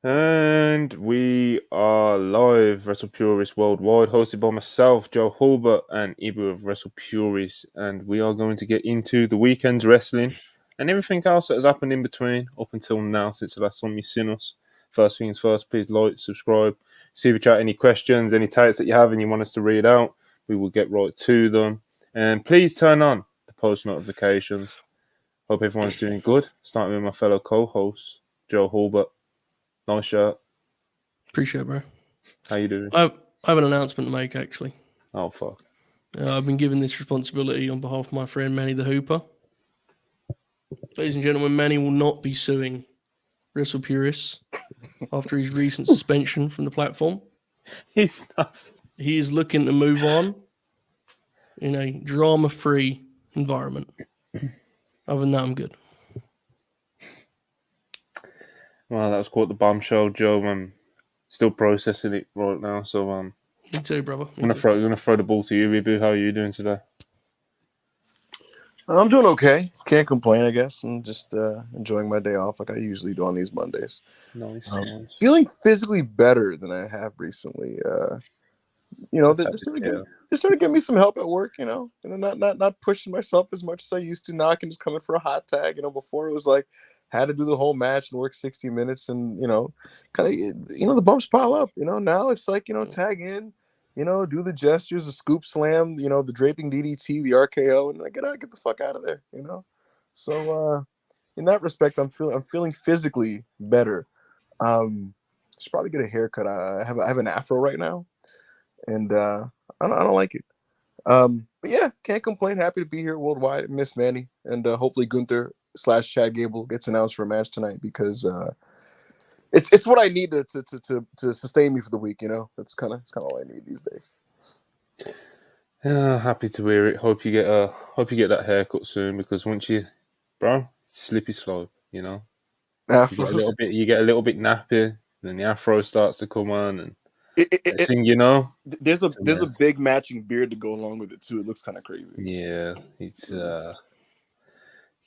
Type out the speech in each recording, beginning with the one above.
And we are live, WrestlePurists Worldwide, hosted by myself, Joe Hulbert, and Ibu of WrestlePurists. And we are going to get into the weekend's wrestling and everything else that has happened in between up until now since the last time you've seen us. First things first, please like, subscribe, super chat any questions, any takes that you have and you want us to read out. We will get right to them. And please turn on the post notifications. Hope everyone's doing good. Starting with my fellow co-host, Joe Hulbert. Nice shirt. Appreciate it, bro. How you doing? I have an announcement to make, actually. Oh, fuck. I've been given this responsibility on behalf of my friend Manny the Hooper. Ladies and gentlemen, Manny will not be suing WrestlePurists after his recent suspension from the platform. He's not. He is looking to move on in a drama-free environment. Other than that, I'm good. Well, that was quite the bombshell, Joe. I'm still processing it right now, so Me too, brother. I'm gonna throw the ball to you, Ibu. How are you doing today? I'm doing okay. Can't complain, I guess. I'm just enjoying my day off like I usually do on these Mondays. Nice. Feeling physically better than I have recently. They started getting me some help at work. Not pushing myself as much as I used to. Now I can just come in for a hot tag. Before it was like had to do the whole match and work 60 minutes, and the bumps pile up. Now it's like tag in. Do the gestures, the scoop slam, the draping DDT, the RKO, and I get the fuck out of there, So in that respect, I'm feeling physically better. Should probably get a haircut. I have an afro right now, and I don't like it. But yeah, can't complain. Happy to be here worldwide. Miss Manny, and hopefully Gunther / Chad Gable gets announced for a match tonight because it's what I need to sustain me for the week. That's kind of all I need these days. Yeah, happy to hear it. Hope you get that haircut soon because once you, bro, slippy slope. You get a little bit nappy, then the afro starts to come on, and there's a big matching beard to go along with it too. It looks kind of crazy. Yeah, it's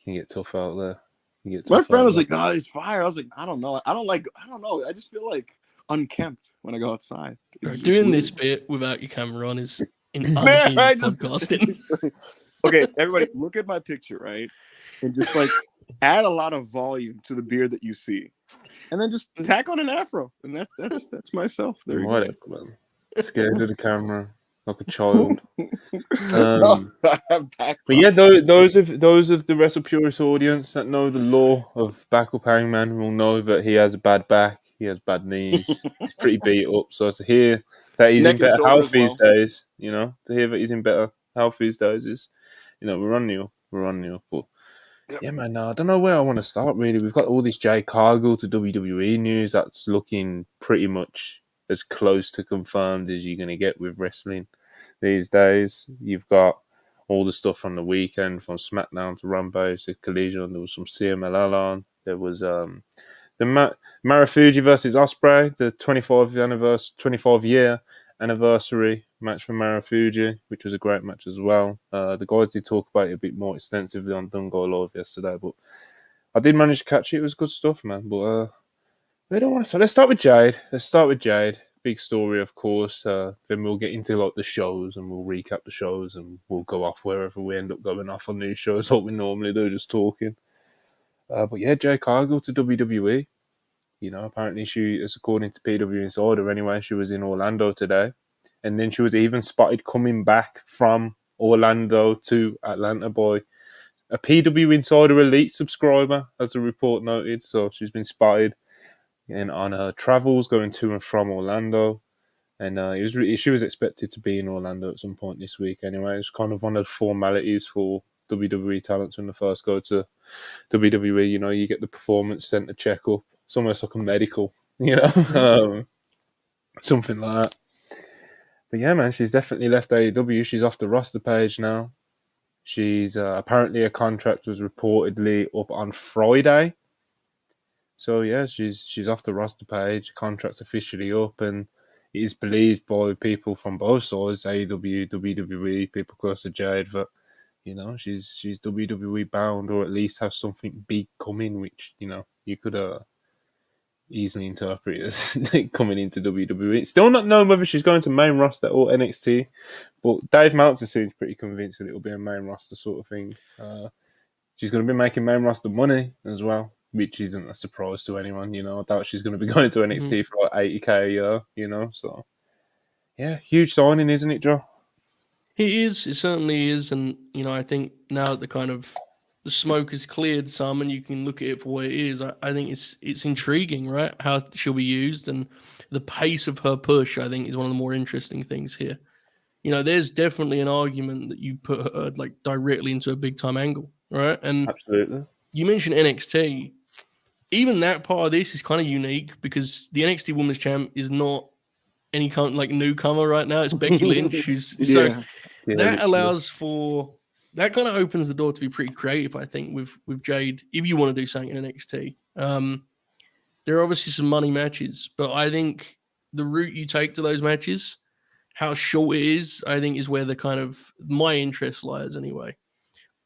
can get tough out there. My friend was like, "No, it's fire." I was like, "I don't know. I don't know. I just feel like unkempt when I go outside." Doing this bit without your camera on is in podcasting. Okay, everybody, look at my picture, right? And just like add a lot of volume to the beard that you see, and then just tack on an afro, and that's myself. There you go. Man. Scared of the camera like a child. But yeah, those of the WrestlePurist audience that know the lore of Backup Hangman will know that he has a bad back, he has bad knees, he's pretty beat up. So to hear that he's in better health these days, to hear that he's in better health these days is, we're on you up. But yeah, man, I don't know where I want to start really. We've got all this Jade Cargill to WWE news that's looking pretty much as close to confirmed as you're going to get with wrestling these days. You've got all the stuff from the weekend, from Smackdown to Rampage to Collision. There was some CMLL on. There was the Marufuji versus Ospreay, the 25-year anniversary match for Marufuji, which was a great match as well. The guys did talk about it a bit more extensively on Dungo Live yesterday, but I did manage to catch it. It was good stuff, man. But we don't want to. So let's start with Jade. Big story, of course. Then we'll get into like the shows and we'll recap the shows and we'll go off wherever we end up going off on these shows, like we normally do, just talking. But yeah, Jade Cargill to WWE. Apparently she is, according to PW Insider anyway, she was in Orlando today. And then she was even spotted coming back from Orlando to Atlanta by a PW Insider Elite subscriber, as the report noted. So she's been spotted on her travels going to and from Orlando. And she was expected to be in Orlando at some point this week anyway. It's kind of one of the formalities for WWE talents when they first go to WWE. You get the performance center checkup. It's almost like a medical, something like that. But yeah, man, she's definitely left AEW. She's off the roster page now. She's apparently her contract was reportedly up on Friday. So yeah, she's off the roster page. Contract's officially up, and it is believed by people from both sides, AEW, WWE, people close to Jade, that she's WWE bound, or at least has something big coming, which you could easily interpreted as coming into WWE. Still not known whether she's going to main roster or NXT, but Dave Meltzer seems pretty convinced that it'll be a main roster sort of thing. She's going to be making main roster money as well, which isn't a surprise to anyone. You know, I doubt she's going to be going to NXT for like 80k a year. You know, so yeah, huge signing, isn't it, Joe? It is. It certainly is. And, you know, I think now that the smoke has cleared some and you can look at it for what it is, I think it's intriguing, right? How she'll be used and the pace of her push, I think, is one of the more interesting things here. You know, there's definitely an argument that you put her like directly into a big time angle, right? And Absolutely. you mentioned NXT. Even that part of this is kind of unique because the NXT Women's Champ is not any kind of like newcomer right now. It's Becky Lynch. So that allows for that kind of opens the door to be pretty creative, I think, with Jade. If you want to do something in NXT, there are obviously some money matches, but I think the route you take to those matches, how short it is, I think is where the kind of my interest lies. Anyway,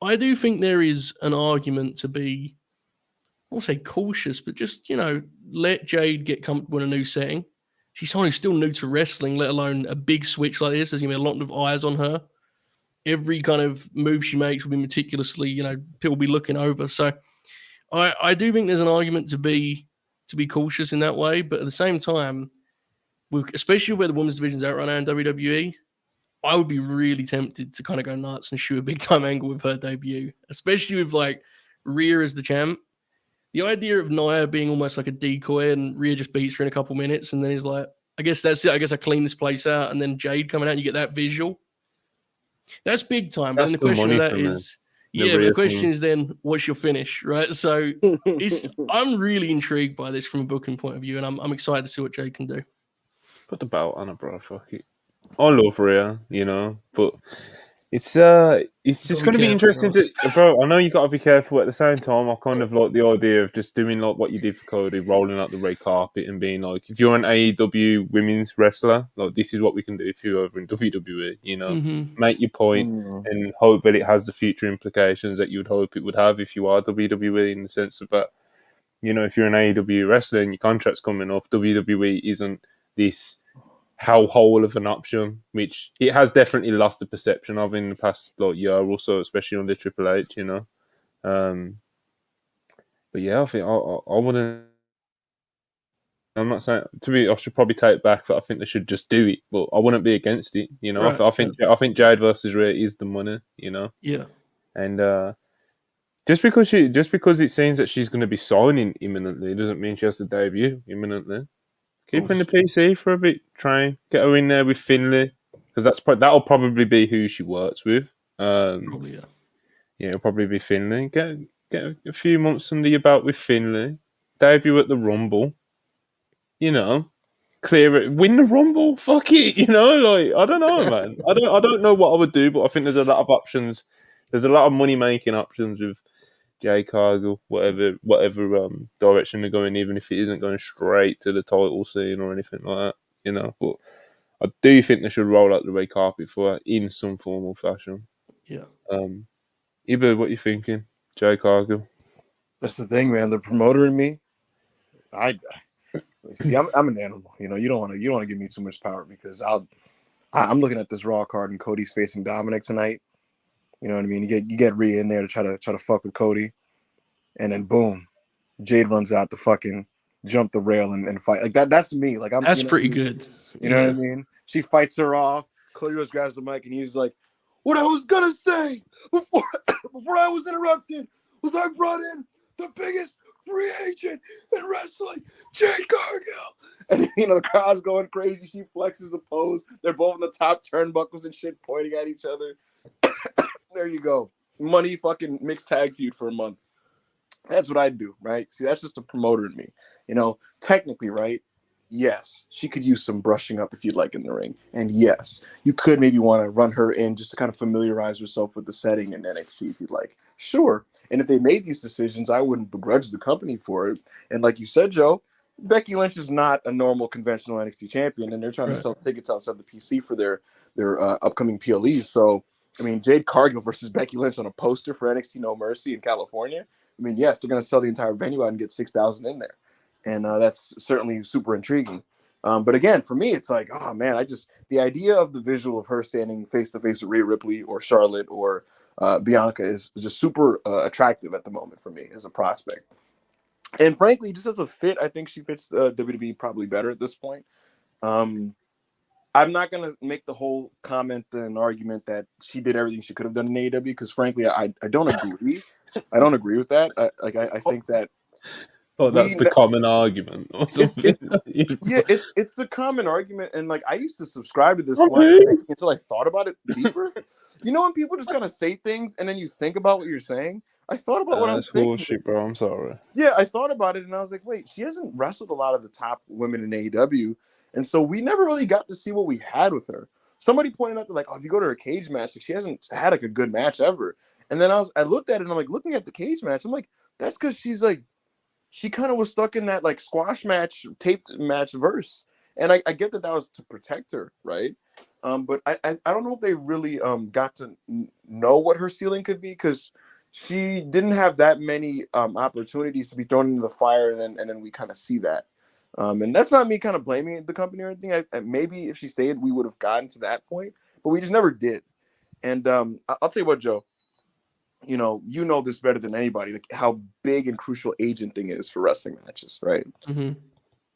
I do think there is an argument to be, I won't say cautious, but just let Jade get comfortable in a new setting. She's someone who's still new to wrestling, let alone a big switch like this. There's going to be a lot of eyes on her. Every kind of move she makes will be meticulously, people will be looking over. So I do think there's an argument to be cautious in that way. But at the same time, especially where the women's division's out right now in WWE, I would be really tempted to kind of go nuts and shoot a big time angle with her debut, especially with like Rhea as the champ. The idea of Nia being almost like a decoy and Rhea just beats her in a couple minutes and then he's like, I guess that's it. I guess I clean this place out. And then Jade coming out and you get that visual. That's big time. But then the question of that is, the question is then, what's your finish, right? So I'm really intrigued by this from a booking point of view and I'm excited to see what Jade can do. Put the belt on her, bro. Fuck it. I love Rhea, but it's just going to be interesting bro. I know you got to be careful at the same time. I kind of like the idea of just doing like what you did for Cody, rolling out the red carpet and being like, if you're an AEW women's wrestler, like this is what we can do for you over in WWE. Make your point and hope that it has the future implications that you would hope it would have if you are WWE, in the sense of that, if you're an AEW wrestler and your contract's coming up, WWE isn't this how whole of an option, which it has definitely lost the perception of in the past year or so, especially under Triple H, But yeah, I think I wouldn't. I'm not saying I should probably take it back, but I think they should just do it. But I wouldn't be against it, Right, I think Jade versus Rhea is the money, Yeah, and just because it seems that she's going to be signing imminently doesn't mean she has to debut imminently. Keep her in the PC for a bit. Try and get her in there with Finlay, because that'll probably be who she works with. probably, yeah. Yeah, it'll probably be Finlay. Get a few months under your belt with Finlay. Debut at the Rumble. Clear it. Win the Rumble. Fuck it. I don't know, man. I don't know what I would do, but I think there's a lot of options. There's a lot of money making options with Jade Cargill, whatever direction they're going, even if it isn't going straight to the title scene or anything like that, But I do think they should roll out the red carpet for her in some formal fashion. Yeah. Ibu, what you thinking, Jade Cargill? That's the thing, man. The promoter in me, I'm an animal. You don't want to give me too much power, because I'm looking at this Raw card and Cody's facing Dominic tonight. You know what I mean? You get Rhea in there to try to fuck with Cody, and then boom, Jade runs out to fucking jump the rail and fight like that. That's me. Like that's pretty good. You know what I mean? She fights her off. Cody Rhodes grabs the mic and he's like, "What I was gonna say before I was interrupted was I brought in the biggest free agent in wrestling, Jade Cargill." And the crowd's going crazy. She flexes the pose. They're both on the top turnbuckles and shit, pointing at each other. There you go. Money fucking mixed tag feud for a month. That's what I'd do, right? See, that's just a promoter in me. Technically, right? Yes, she could use some brushing up if you'd like in the ring. And yes, you could maybe want to run her in just to kind of familiarize herself with the setting in NXT if you'd like. Sure. And if they made these decisions, I wouldn't begrudge the company for it. And like you said, Joe, Becky Lynch is not a normal conventional NXT champion, and they're trying to sell tickets outside the PC for their upcoming PLEs. So, Jade Cargill versus Becky Lynch on a poster for NXT No Mercy in California. Yes, they're going to sell the entire venue out and get 6,000 in there. and that's certainly super intriguing. But again, for me, it's like, oh man, the idea of the visual of her standing face to face with Rhea Ripley or Charlotte or Bianca is just super attractive at the moment for me as a prospect. And frankly, just as a fit, I think she fits WWE probably better at this point. I'm not going to make the whole comment and argument that she did everything she could have done in AEW, because frankly, I don't agree. I don't agree with that. I think that. Oh, that's the common argument or something. It's the common argument. And like, I used to subscribe to this line until I thought about it deeper. You know, when people just kind of say things and then you think about what you're saying. I thought about what I was thinking. Bullshit, bro. I'm sorry. Yeah, I thought about it and I was like, wait, she hasn't wrestled a lot of the top women in AEW. And so we never really got to see what we had with her. Somebody pointed out that, like, oh, if you go to her cage match, like, she hasn't had like a good match ever. And then I looked at it and I'm like, looking at the cage match, I'm like, that's because she kind of was stuck in that like squash match, taped match verse. And I get that was to protect her, right? But I don't know if they really got to know what her ceiling could be, because she didn't have that many opportunities to be thrown into the fire, and then we kind of see that. And that's not me kind of blaming the company or anything. Maybe if she stayed, we would have gotten to that point, but we just never did. And I'll tell you what, Joe, you know this better than anybody, like how big and crucial agenting is for wrestling matches, right? Mm-hmm.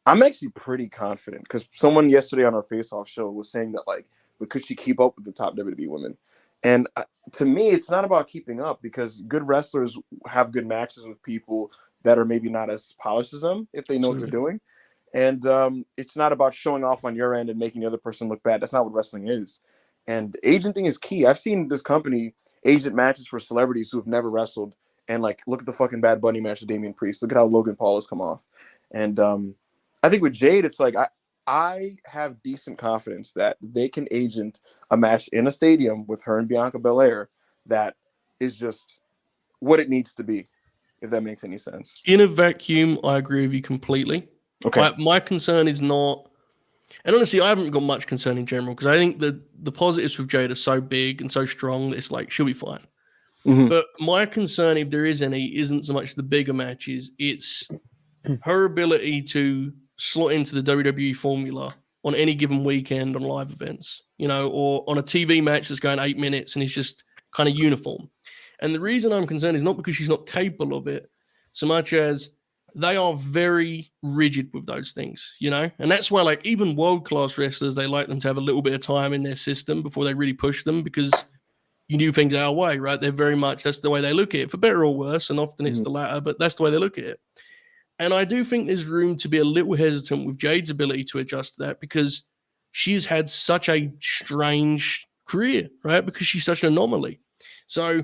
I'm actually pretty confident, because someone yesterday on our face-off show was saying that, like, but could she keep up with the top WWE women? And to me, it's not about keeping up, because good wrestlers have good matches with people that are maybe not as polished as them if they know what they're doing. And it's not about showing off on your end and making the other person look bad. That's not what wrestling is. And agenting is key. I've seen this company agent matches for celebrities who have never wrestled. And, like, look at the fucking Bad Bunny match with Damian Priest. Look at how Logan Paul has come off. And I think with Jade, it's like I have decent confidence that they can agent a match in a stadium with her and Bianca Belair that is just what it needs to be, if that makes any sense. In a vacuum, I agree with you completely. Okay. My concern is not, and honestly, I haven't got much concern in general, because I think the positives with Jade are so big and so strong that it's like, she'll be fine. Mm-hmm. But my concern, if there is any, isn't so much the bigger matches, it's her ability to slot into the WWE formula on any given weekend on live events, or on a TV match that's going 8 minutes and is just kind of uniform. And the reason I'm concerned is not because she's not capable of it, so much as they are very rigid with those things, and that's why, like, even world-class wrestlers, they like them to have a little bit of time in their system before they really push them, because you do things our way, right? They're very much, that's the way they look at it, for better or worse, and often it's the latter, but that's the way they look at it. And I do think there's room to be a little hesitant with Jade's ability to adjust to that, because she's had such a strange career, right? Because she's such an anomaly. So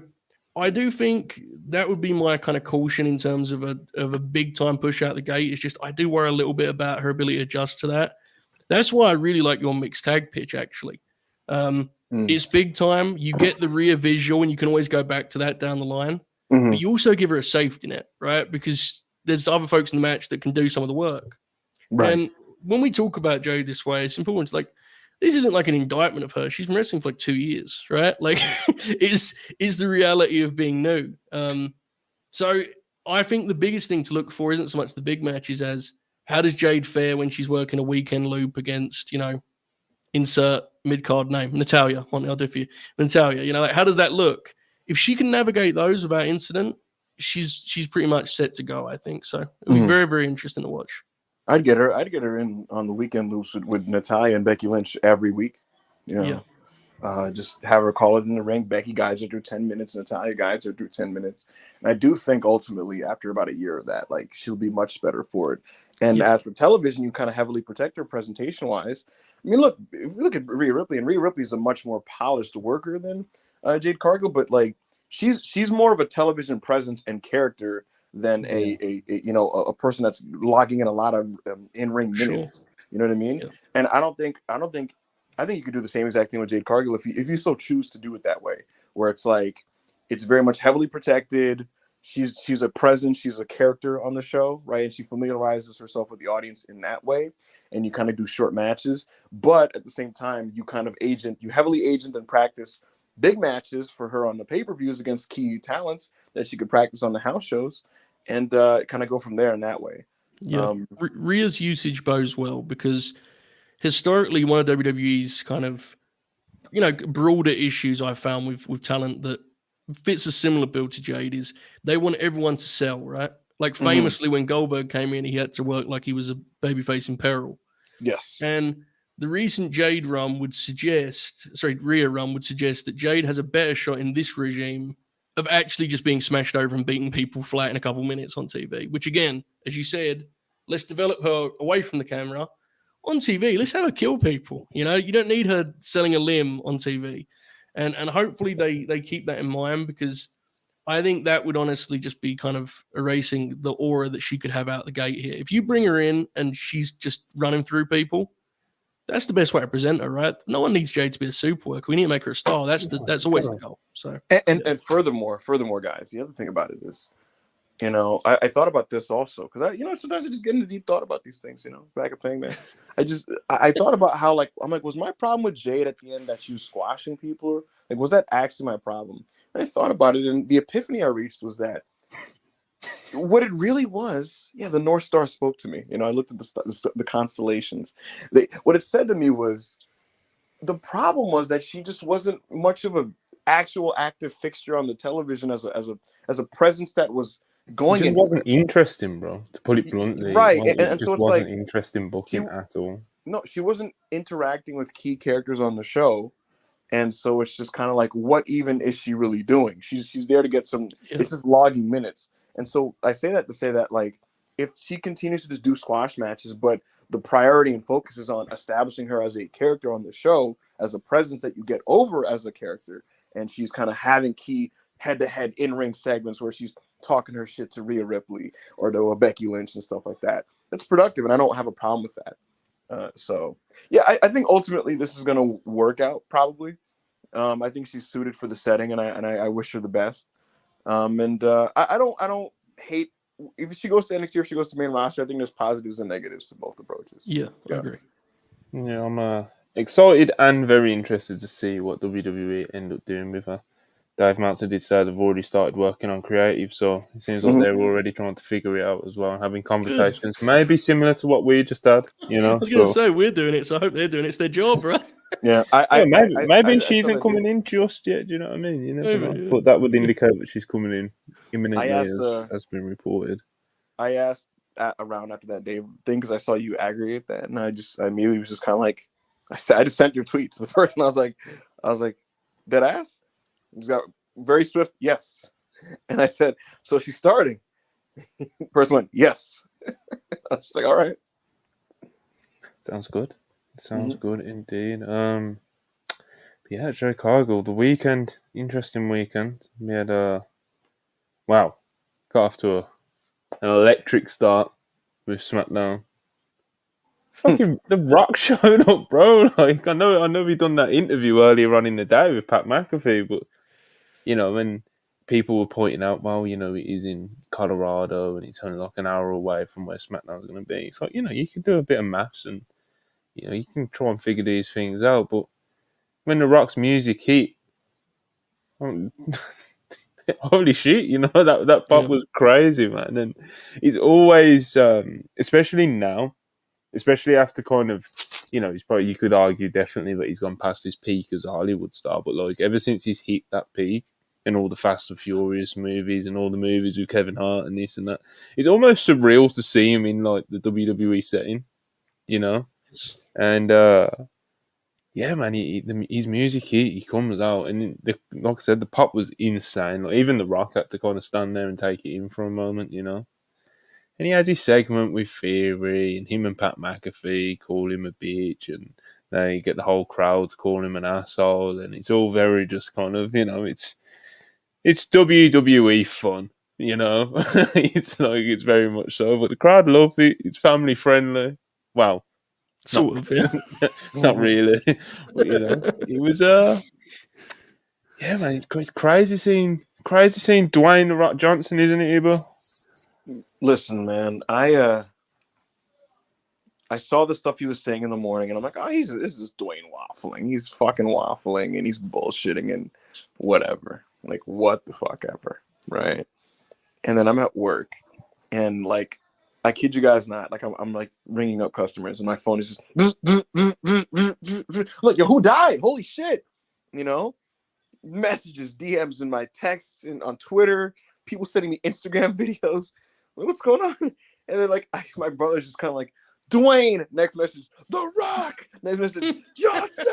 I do think that would be my kind of caution in terms of a big time push out the gate. It's just, I do worry a little bit about her ability to adjust to that. That's why I really like your mixed tag pitch, actually. It's big time. You get the rear visual, and you can always go back to that down the line. Mm-hmm. But you also give her a safety net, right? Because there's other folks in the match that can do some of the work. Right. And when we talk about Jade this way, it's important. It's like, this isn't like an indictment of her. She's been wrestling for like 2 years, right? Like, is the reality of being new. So I think the biggest thing to look for isn't so much the big matches as how does Jade fare when she's working a weekend loop against, insert mid-card name, Natalya. I'll do for you. Natalya, like, how does that look? If she can navigate those without incident, she's pretty much set to go, I think. So it'll be very, very interesting to watch. I'd get her in on the weekend loops with Natalya and Becky Lynch every week. Just have her call it in the ring. Becky guides her through 10 minutes. Natalya guides her through 10 minutes. And I do think ultimately, after about a year of that, like, she'll be much better for it. And as for television, you kind of heavily protect her presentation wise. I mean, look, if we look at Rhea Ripley, and Rhea Ripley is a much more polished worker than Jade Cargill, but like, she's more of a television presence and character than a person that's logging in a lot of in-ring minutes. Sure. You know what I mean? Yeah. And I think you could do the same exact thing with Jade Cargill if you so choose to do it that way, where it's like, it's very much heavily protected. She's a presence, she's a character on the show, right? And she familiarizes herself with the audience in that way. And you kind of do short matches, but at the same time, you heavily agent and practice big matches for her on the pay-per-views against key talents that she could practice on the house shows, and kind of go from there in that way. Yeah. Rhea's usage bows well because historically, one of WWE's kind of, broader issues I found with talent that fits a similar bill to Jade is they want everyone to sell, right? Like famously, when Goldberg came in, he had to work like he was a babyface in peril. Yes. And the recent Rhea run would suggest that Jade has a better shot in this regime of actually just being smashed over and beating people flat in a couple minutes on TV, which again, as you said, let's develop her away from the camera. On TV, let's have her kill people. You don't need her selling a limb on TV. And hopefully they keep that in mind, because I think that would honestly just be kind of erasing the aura that she could have out the gate here. If you bring her in and she's just running through people, that's the best way to present her, right? No one needs Jade to be a super worker. We need to make her a star. That's always the goal. So and furthermore, guys, the other thing about it is, I thought about this also, because sometimes I just get into deep thought about these things, back at playing, man. I thought about how, was my problem with Jade at the end that she was squashing people? Like, was that actually my problem? And I thought about it, and the epiphany I reached was that what it really was, the North Star spoke to me. I looked at the constellations. What it said to me was, the problem was that she just wasn't much of an actual active fixture on the television as a presence that was going. It wasn't interesting, bro. To put it bluntly, right? It and just so it's wasn't interesting booking at all. No, she wasn't interacting with key characters on the show. And so it's just kind of like, what even is she really doing? She's there to get some. Yeah. It's just logging minutes. And so I say that to say that, like, if she continues to just do squash matches, but the priority and focus is on establishing her as a character on the show, as a presence that you get over as a character, and she's kind of having key head-to-head in-ring segments where she's talking her shit to Rhea Ripley or to Becky Lynch and stuff like that, that's productive, and I don't have a problem with that. I think ultimately this is going to work out, probably. I think she's suited for the setting, and I wish her the best. I don't hate if she goes to NXT or if she goes to main roster. I think there's positives and negatives to both approaches. Yeah, I agree. Yeah, I'm excited and very interested to see what WWE end up doing with her. Dave Meltzer did say they've already started working on creative, so it seems like they're already trying to figure it out as well, having conversations, maybe similar to what we just had. I was going to say we're doing it, so I hope they're doing it. It's their job, right? Yeah, maybe she isn't coming in just yet. Do you know what I mean? You never know. But that would indicate that she's coming in imminently, as been reported. I asked around after that Dave thing because I saw you aggregate that, and I immediately was just kind of like, I just sent your tweet to the person. I was like, dead ass. He's got very swift yes, and I said, so she's starting. Person went yes. I was just like, all right. Sounds good. Sounds good indeed. Jade Cargill, the weekend, interesting weekend. We had got off to an electric start with Smackdown. Fucking The Rock showed up, bro. Like, I know we done that interview earlier on in the day with Pat McAfee, but when people were pointing out, well, he's in Colorado and it's only like an hour away from where SmackDown's going to be. It's like, you can do a bit of maths and you can try and figure these things out. But when The Rock's music hit, holy shit, that pop was crazy, man. And it's always, especially now, especially after kind of, he's probably, you could argue definitely that he's gone past his peak as a Hollywood star, but like ever since he's hit that peak in all the Fast and Furious movies and all the movies with Kevin Hart and this and that, it's almost surreal to see him in like the WWE setting, and man, his music he comes out, and like I said, the pop was insane. Like, even The Rock had to kind of stand there and take it in for a moment, And he has his segment with Theory, and him and Pat McAfee call him a bitch, and they get the whole crowd to call him an asshole, and it's all very just kind of, it's WWE fun, it's very much so, but the crowd love it. It's family friendly. Wow. Sort of, yeah. Not really. But, it was, man, it's crazy seeing Dwayne The Rock Johnson, isn't it, Ibo? Listen, man, I saw the stuff he was saying in the morning, and I'm like, this is Dwayne waffling. He's fucking waffling, and he's bullshitting, and whatever. Like, what the fuck ever, right? And then I'm at work, and like, I kid you guys not. Like I'm like ringing up customers, and my phone is just look, yo, who died? Holy shit! You know, messages, DMs, in my texts, and on Twitter, people sending me Instagram videos. Like, what's going on? And then like my brother's just kind of like, Dwayne. Next message, The Rock. Next message, Johnson.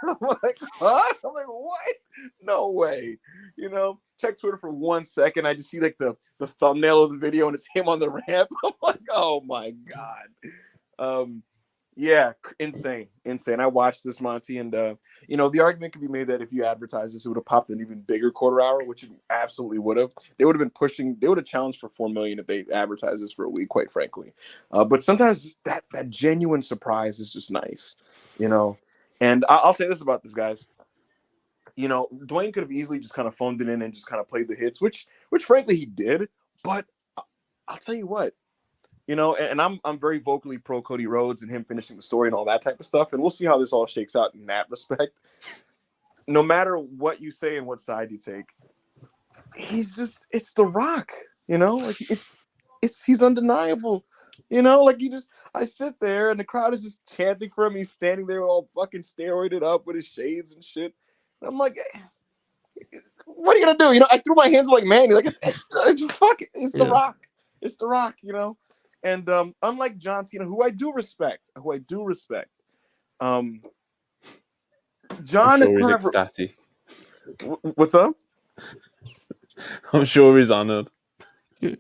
I'm like, huh? I'm like, what? No way. You know, check Twitter for 1 second. I just see like the thumbnail of the video and it's him on the ramp. I'm like, oh my God. Yeah, insane. I watched this, Monty, and you know, the argument could be made that if you advertise this, it would have popped an even bigger quarter hour, which it absolutely would have. They would have challenged for 4 million if they advertised this for a week, quite frankly. But sometimes that genuine surprise is just nice, you know. And I'll say this about this, guys. You know, Dwayne could have easily just kind of phoned it in and just kind of played the hits, which frankly he did. But I'll tell you what. You know, and I'm very vocally pro Cody Rhodes and him finishing the story and all that type of stuff. And we'll see how this all shakes out in that respect. No matter what you say and what side you take, it's The Rock, you know, like he's undeniable, you know, like I sit there and the crowd is just chanting for him. He's standing there all fucking steroided up with his shades and shit. And I'm like, what are you gonna do? You know, I threw my hands like Manny, like it's The Rock. It's The Rock, you know. And unlike John Cena, who I do respect, John is kind of ecstatic. What's up? I'm sure he's honored. Yeah,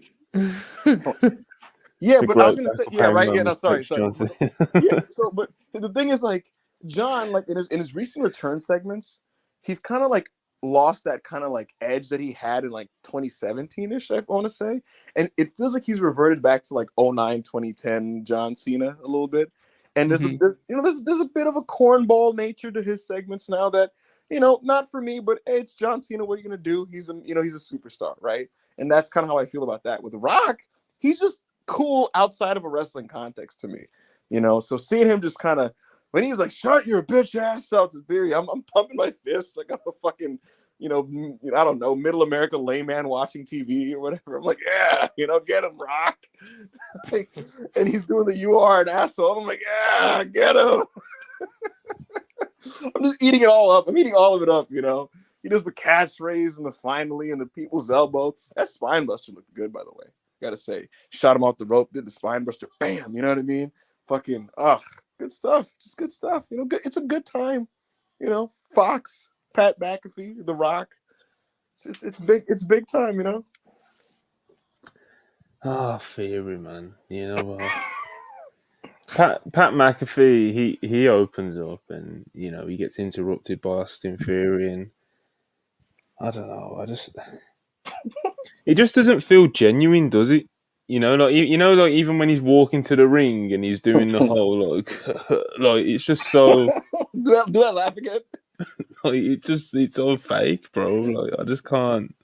but I was gonna say, yeah, right. Yeah, no, sorry. Yeah, so but the thing is, like, John, like in his recent return segments, he's kind of like lost that kind of like edge that he had in like 2017-ish, I want to say. And it feels like he's reverted back to like 09, 2010 John Cena a little bit. And there's a bit of a cornball nature to his segments now that, you know, not for me, but hey, it's John Cena. What are you gonna do? He's a superstar, right? And that's kind of how I feel about that. With Rock, he's just cool outside of a wrestling context to me, you know. So seeing him just kind of, when he's like, shut your bitch ass out to Theory, I'm pumping my fists like I'm a fucking, you know, I don't know, middle America layman watching TV or whatever. I'm like, yeah, you know, get him, Rock. Like, and he's doing the "you are an asshole." I'm like, yeah, get him. I'm just eating it all up. I'm eating all of it up, you know. He does the catchphrase and the finally and the people's elbow. That spine buster looked good, by the way. Gotta say, shot him off the rope, did the spine buster, bam. You know what I mean? Fucking, good stuff. Just good stuff. You know, it's a good time. You know, Fox, Pat McAfee, The Rock. It's big. It's big time. You know. Theory, man. You know, Pat McAfee. He opens up, and you know he gets interrupted by Austin Theory, and I don't know. It just doesn't feel genuine, does it? You know, like even when he's walking to the ring and he's doing the whole like it's just so. do that laugh again? Like it's all fake, bro. Like I just can't.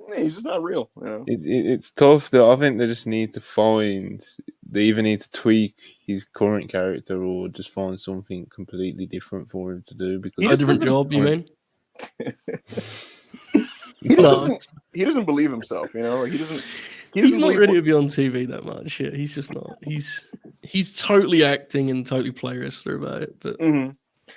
Yeah, he's just not real. You know? It's tough. Though I think they just need to find. They either need to tweak his current character or just find something completely different for him to do. Because a different job, you mean? He doesn't believe himself, you know. He doesn't. He's not ready to be on TV that much. Yeah, he's just not. He's totally acting and totally play wrestler about it, but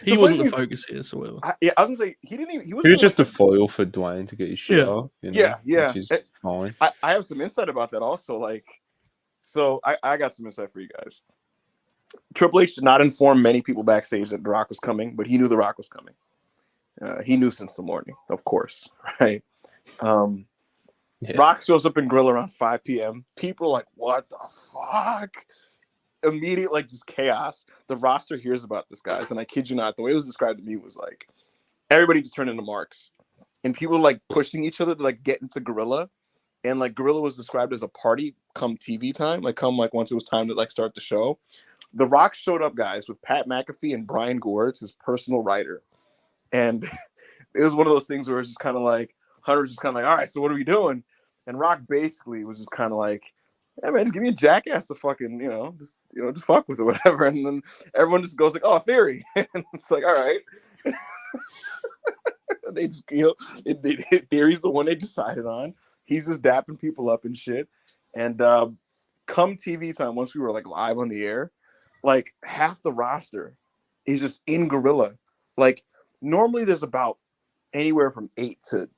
he wasn't the focus here. So whatever. I was gonna say he didn't even. He was just a foil for Dwayne to get his shit off. You know, yeah. Which is fine. I have some insight about that also. Like, so I got some insight for you guys. Triple H did not inform many people backstage that The Rock was coming, but he knew The Rock was coming. He knew since the morning, of course, right? Rock shows up in Grill around 5 p.m. People are like, what the fuck? Immediate, like, just chaos. The roster hears about this, guys, and I kid you not, the way it was described to me was like, everybody just turned into marks. And people were, like, pushing each other to, like, get into Gorilla. And, like, Gorilla was described as a party come TV time, like, come, like, once it was time to, like, start the show. The Rock showed up, guys, with Pat McAfee and Brian Gourds, his personal writer. And it was one of those things where it's just kind of like, Hunter was just kind of like, all right, so what are we doing? And Rock basically was just kind of like, hey, man, just give me a jackass to fucking, just fuck with or whatever. And then everyone just goes like, oh, Theory. And it's like, all right. They just, Theory's the one they decided on. He's just dapping people up and shit. And come TV time, once we were like live on the air, like half the roster is just in Gorilla. Like normally there's about anywhere from 8 to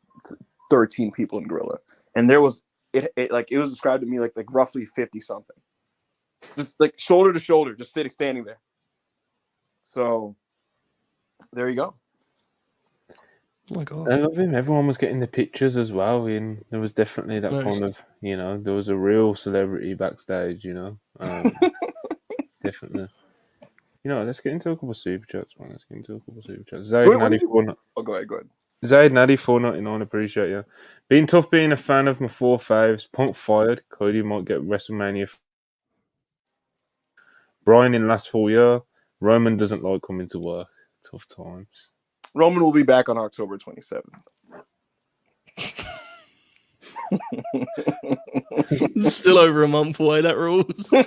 13 people in Gorilla, and there was it was described to me like roughly 50 something, just like shoulder to shoulder, just standing there. So there you go. Oh my God. I love him. Everyone was getting the pictures as well. And there was definitely that kind of, there was a real celebrity backstage, definitely. Let's get into a couple of super chats, man. Zayd Naddy go ahead. Zayd Naddy 4.99, appreciate you. Been tough being a fan of my 4 faves. Punk fired. Cody might get WrestleMania. Brian in last full year. Roman doesn't like coming to work. Tough times. Roman will be back on October 27th. Still over a month away, that rules. Zayd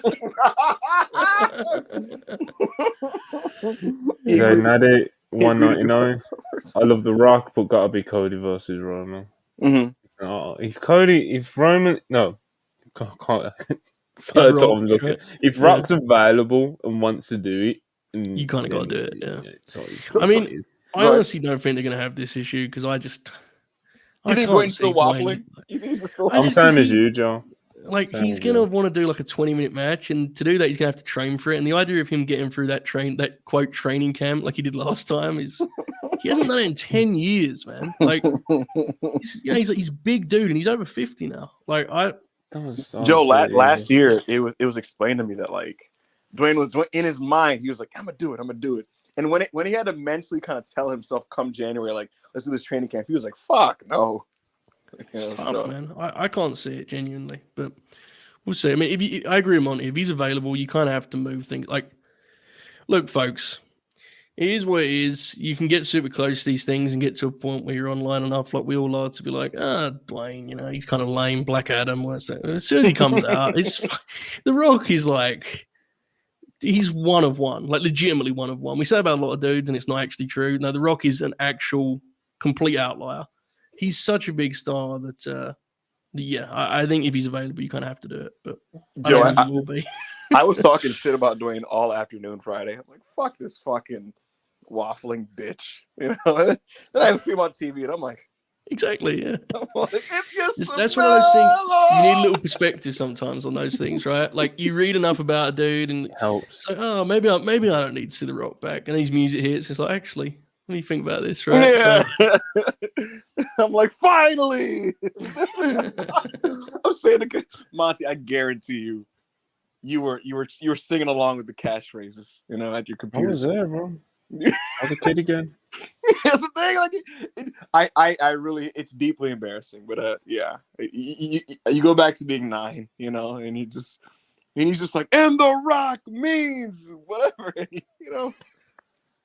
Naddy 1.99. I love The Rock, but gotta be Cody versus Roman. Mm-hmm. If Roman, no, can't. Third time looking. Right? If Rock's available and wants to do it, you kind of got to do it. Yeah. I honestly don't think they're going to have this issue because I can't see waffling. I'm same as you, Joe. Like he's gonna want to do like a 20-minute match, and to do that, he's gonna have to train for it. And the idea of him getting through that quote training camp like he did last time is he hasn't done it in 10 years, man. Like he's a big dude, and he's over 50 now. Like Joe, last year it was explained to me that like Dwayne was in his mind, he was like, I'm gonna do it. And when he had to mentally kind of tell himself come January, like, let's do this training camp, he was like, fuck no. It's tough, man. I can't see it genuinely, but we'll see. I mean, I agree with Monty. If he's available, you kind of have to move things. Like, look, folks, it is what it is. You can get super close to these things and get to a point where you're online enough, like we all are, to be like, Dwayne, he's kind of lame. Black Adam, what's that? As soon as he comes out, The Rock is like, he's one of one, like legitimately one of one. We say about a lot of dudes, and it's not actually true. No, The Rock is an actual complete outlier. He's such a big star that, I think if he's available, you kind of have to do it. But Joe, I will be. I was talking shit about Dwayne all afternoon Friday. I'm like, fuck this fucking waffling bitch. Then I see him on TV, and I'm like, exactly, yeah. Like, that's one of those things. You need a little perspective sometimes on those things, right? Like you read enough about a dude, and it helps. It's like, maybe I don't need to see The Rock back. And his music hits. It's like, actually, what do you think about this, right? Yeah. So, I'm like, finally. I'm saying to Monty, I guarantee you were singing along with the catchphrases, at your computer. I was there, bro. I was a kid again. That's the thing. Like, I really, it's deeply embarrassing. But you go back to being 9, and he's just like, and The Rock means whatever,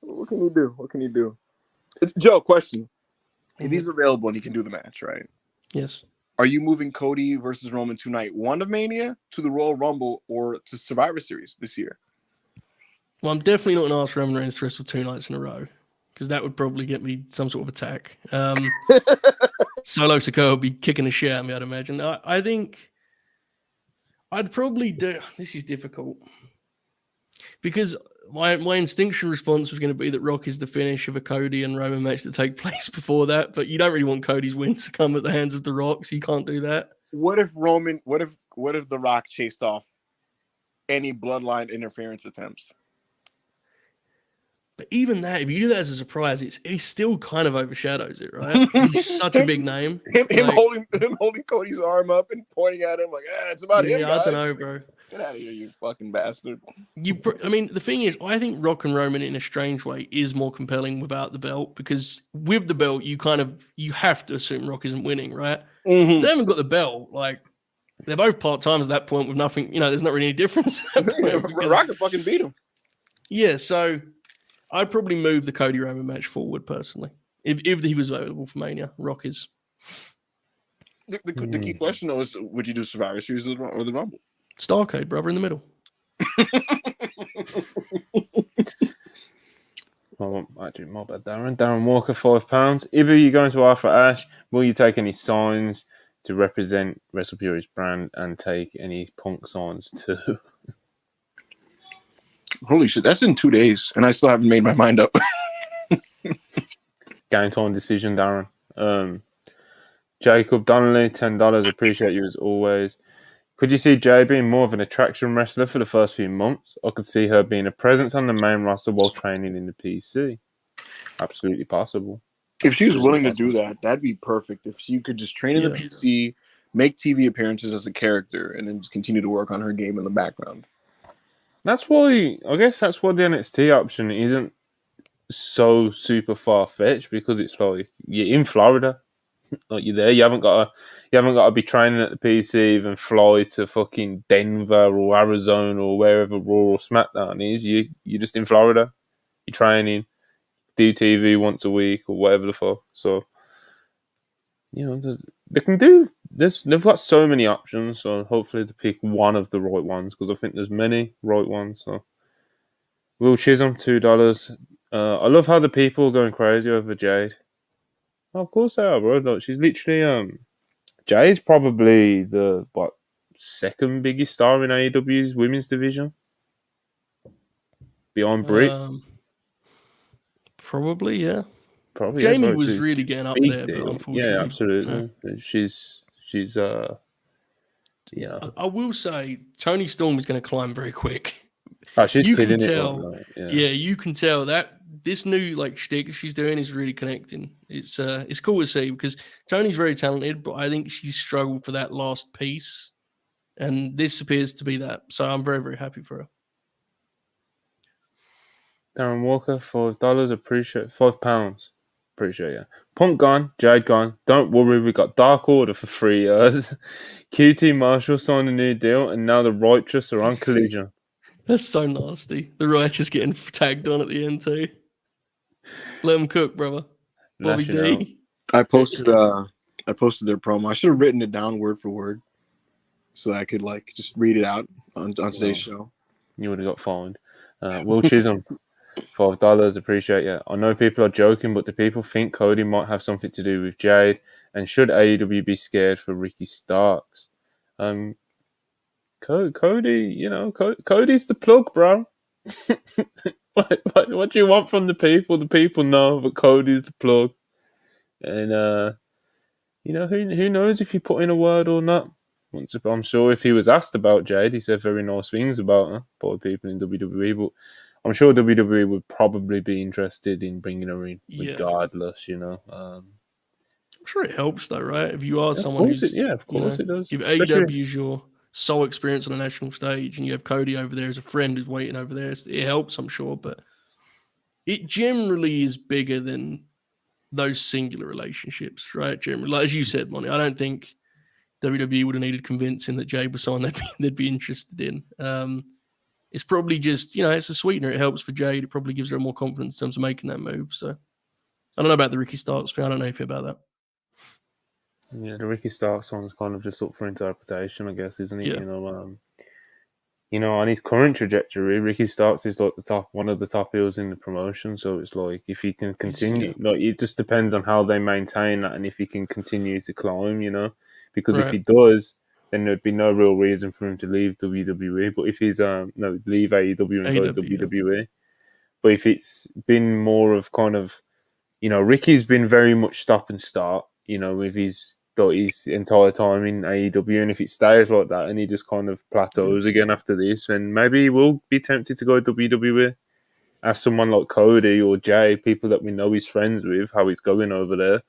What can you do? Joe, question. If he's available and he can do the match, right? Yes. Are you moving Cody versus Roman to night 1 of Mania, to the Royal Rumble, or to Survivor Series this year? Well, I'm definitely not going to ask Roman Reigns to wrestle 2 nights in a row, because that would probably get me some sort of attack. Solo Sikoa would be kicking the shit out of me, I'd imagine. I think I'd probably do... This is difficult. Because my instinctual response was going to be that Rock is the finish of a Cody and Roman match that take place before that, but you don't really want Cody's win to come at the hands of The Rock, so you can't do that. What if The Rock chased off any bloodline interference attempts? But even that, if you do that as a surprise, it still kind of overshadows it, right? He's such a big name. Him holding Cody's arm up and pointing at him like, it's about him, guys. I don't know, bro. Get out of here, you fucking bastard. The thing is, I think Rock and Roman in a strange way is more compelling without the belt, because with the belt, you have to assume Rock isn't winning, right? Mm-hmm. They haven't got the belt. Like, they're both part-timers at that point with nothing, there's not really any difference. Rock can fucking beat him. Yeah, so I'd probably move the Cody Roman match forward personally. If he was available for Mania, Rock is. The key question though is, would you do Survivor Series or the Rumble? Starcade, brother, in the middle. Oh, actually, my bad, Darren. Darren Walker, £5. Either you going to Arthur Ashe, will you take any signs? to represent WrestlePurists brand and take any Punk signs too. Holy shit, that's in 2 days, and I still haven't made my mind up. Game time decision, Darren. Jacob Donnelly, $10. Appreciate you as always. Could you see Jay being more of an attraction wrestler for the first few months? I could see her being a presence on the main roster while training in the PC. Absolutely possible. If she was willing to do that, that'd be perfect. If she could just train in the PC, make TV appearances as a character, and then just continue to work on her game in the background. That's why, I guess that's why the NXT option isn't so super far-fetched, because it's like, you're in Florida. Like, you're there, you haven't got to be training at the PC, even fly to fucking Denver or Arizona or wherever Raw or Smackdown is. You're just in Florida. You're training, do TV once a week or whatever the fuck. So, you know, they've got so many options. So hopefully they pick one of the right ones, because I think there's many right ones. So, Will Chisholm, $2. I love how the people are going crazy over Jade. Oh, of course they are, bro. Look, she's literally Jay's probably the second biggest star in AEW's women's division, behind Britt. Probably, yeah. Probably. Jamie yeah, was really getting up there, but unfortunately, yeah, absolutely. No. She's yeah. I will say Toni Storm is going to climb very quick. Oh, she's you killing can it. tell, Right now. yeah, you can tell that this new like shtick she's doing is really connecting. It's cool to see, because Tony's very talented, but I think she's struggled for that last piece, and this appears to be that. So I'm very, very happy for her. Darren Walker, $5. Appreciate £5. Appreciate it. Punk gone, Jade gone. Don't worry, we got Dark Order for 3 years. QT Marshall signed a new deal, and now the Righteous are on Collision. That's so nasty. The Righteous getting tagged on at the end too. Let them cook, brother. Bobby D. I posted their promo. I should have written it down word for word, so I could like just read it out on today's show. You would have got fined. Will Chisholm, $5. Appreciate you. I know people are joking, but do people think Cody might have something to do with Jade? And should AEW be scared for Ricky Starks? Cody, you know, Cody's the plug, bro. What do you want from the people? The people know, but Cody's the plug. And you know, who knows if he put in a word or not. I'm sure if he was asked about Jade, he said very nice things about her by people in WWE, but I'm sure WWE would probably be interested in bringing her in regardless, you know. I'm sure it helps though, right? If you are someone who's... of course it does. If AEW is your sole experience on a national stage and you have Cody over there as a friend who's waiting over there, it helps, I'm sure, but it generally is bigger than those singular relationships, right? Generally, like as you said, Monty, I don't think WWE would have needed convincing that Jade was someone they'd be interested in. It's probably just, you know, it's a sweetener. It helps for Jade. It probably gives her more confidence in terms of making that move. So I don't know about the Ricky Starks thing. I don't know anything about that. Yeah, the Ricky Starks one's kind of just up for interpretation, I guess, isn't it? Yeah. You know, on his current trajectory, Ricky Starks is like one of the top heels in the promotion. So it's like, if he can continue, it just depends on how they maintain that and if he can continue to climb, you know. Because if he does, then there'd be no real reason for him to leave WWE. But if he's leave AEW and go to WWE. Yeah. But if it's been more of kind of, you know, Ricky's been very much stop and start, you know, with his entire time in AEW, and if it stays like that and he just kind of plateaus again after this, then maybe he will be tempted to go to WWE. As someone like Cody or Jay, people that we know he's friends with, how he's going over there.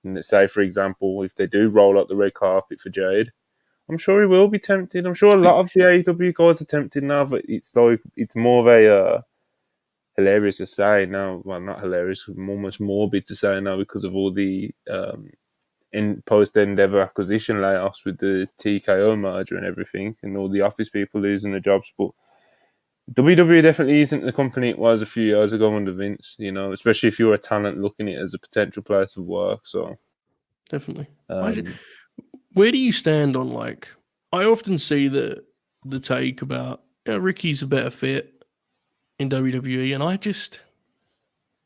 And let's say, for example, if they do roll out the red carpet for Jade, I'm sure he will be tempted. I'm sure a lot of the AEW guys are tempted now, but it's like, it's more of a hilarious to say now. Well, not hilarious, almost morbid to say now because of all the in post-Endeavour acquisition layoffs with the TKO merger and everything, and all the office people losing their jobs. But WWE definitely isn't the company it was a few years ago under Vince, you know, especially if you're a talent looking at it as a potential place of work. So definitely. Where do you stand on, like, I often see the take about, you know, Ricky's a better fit in WWE, and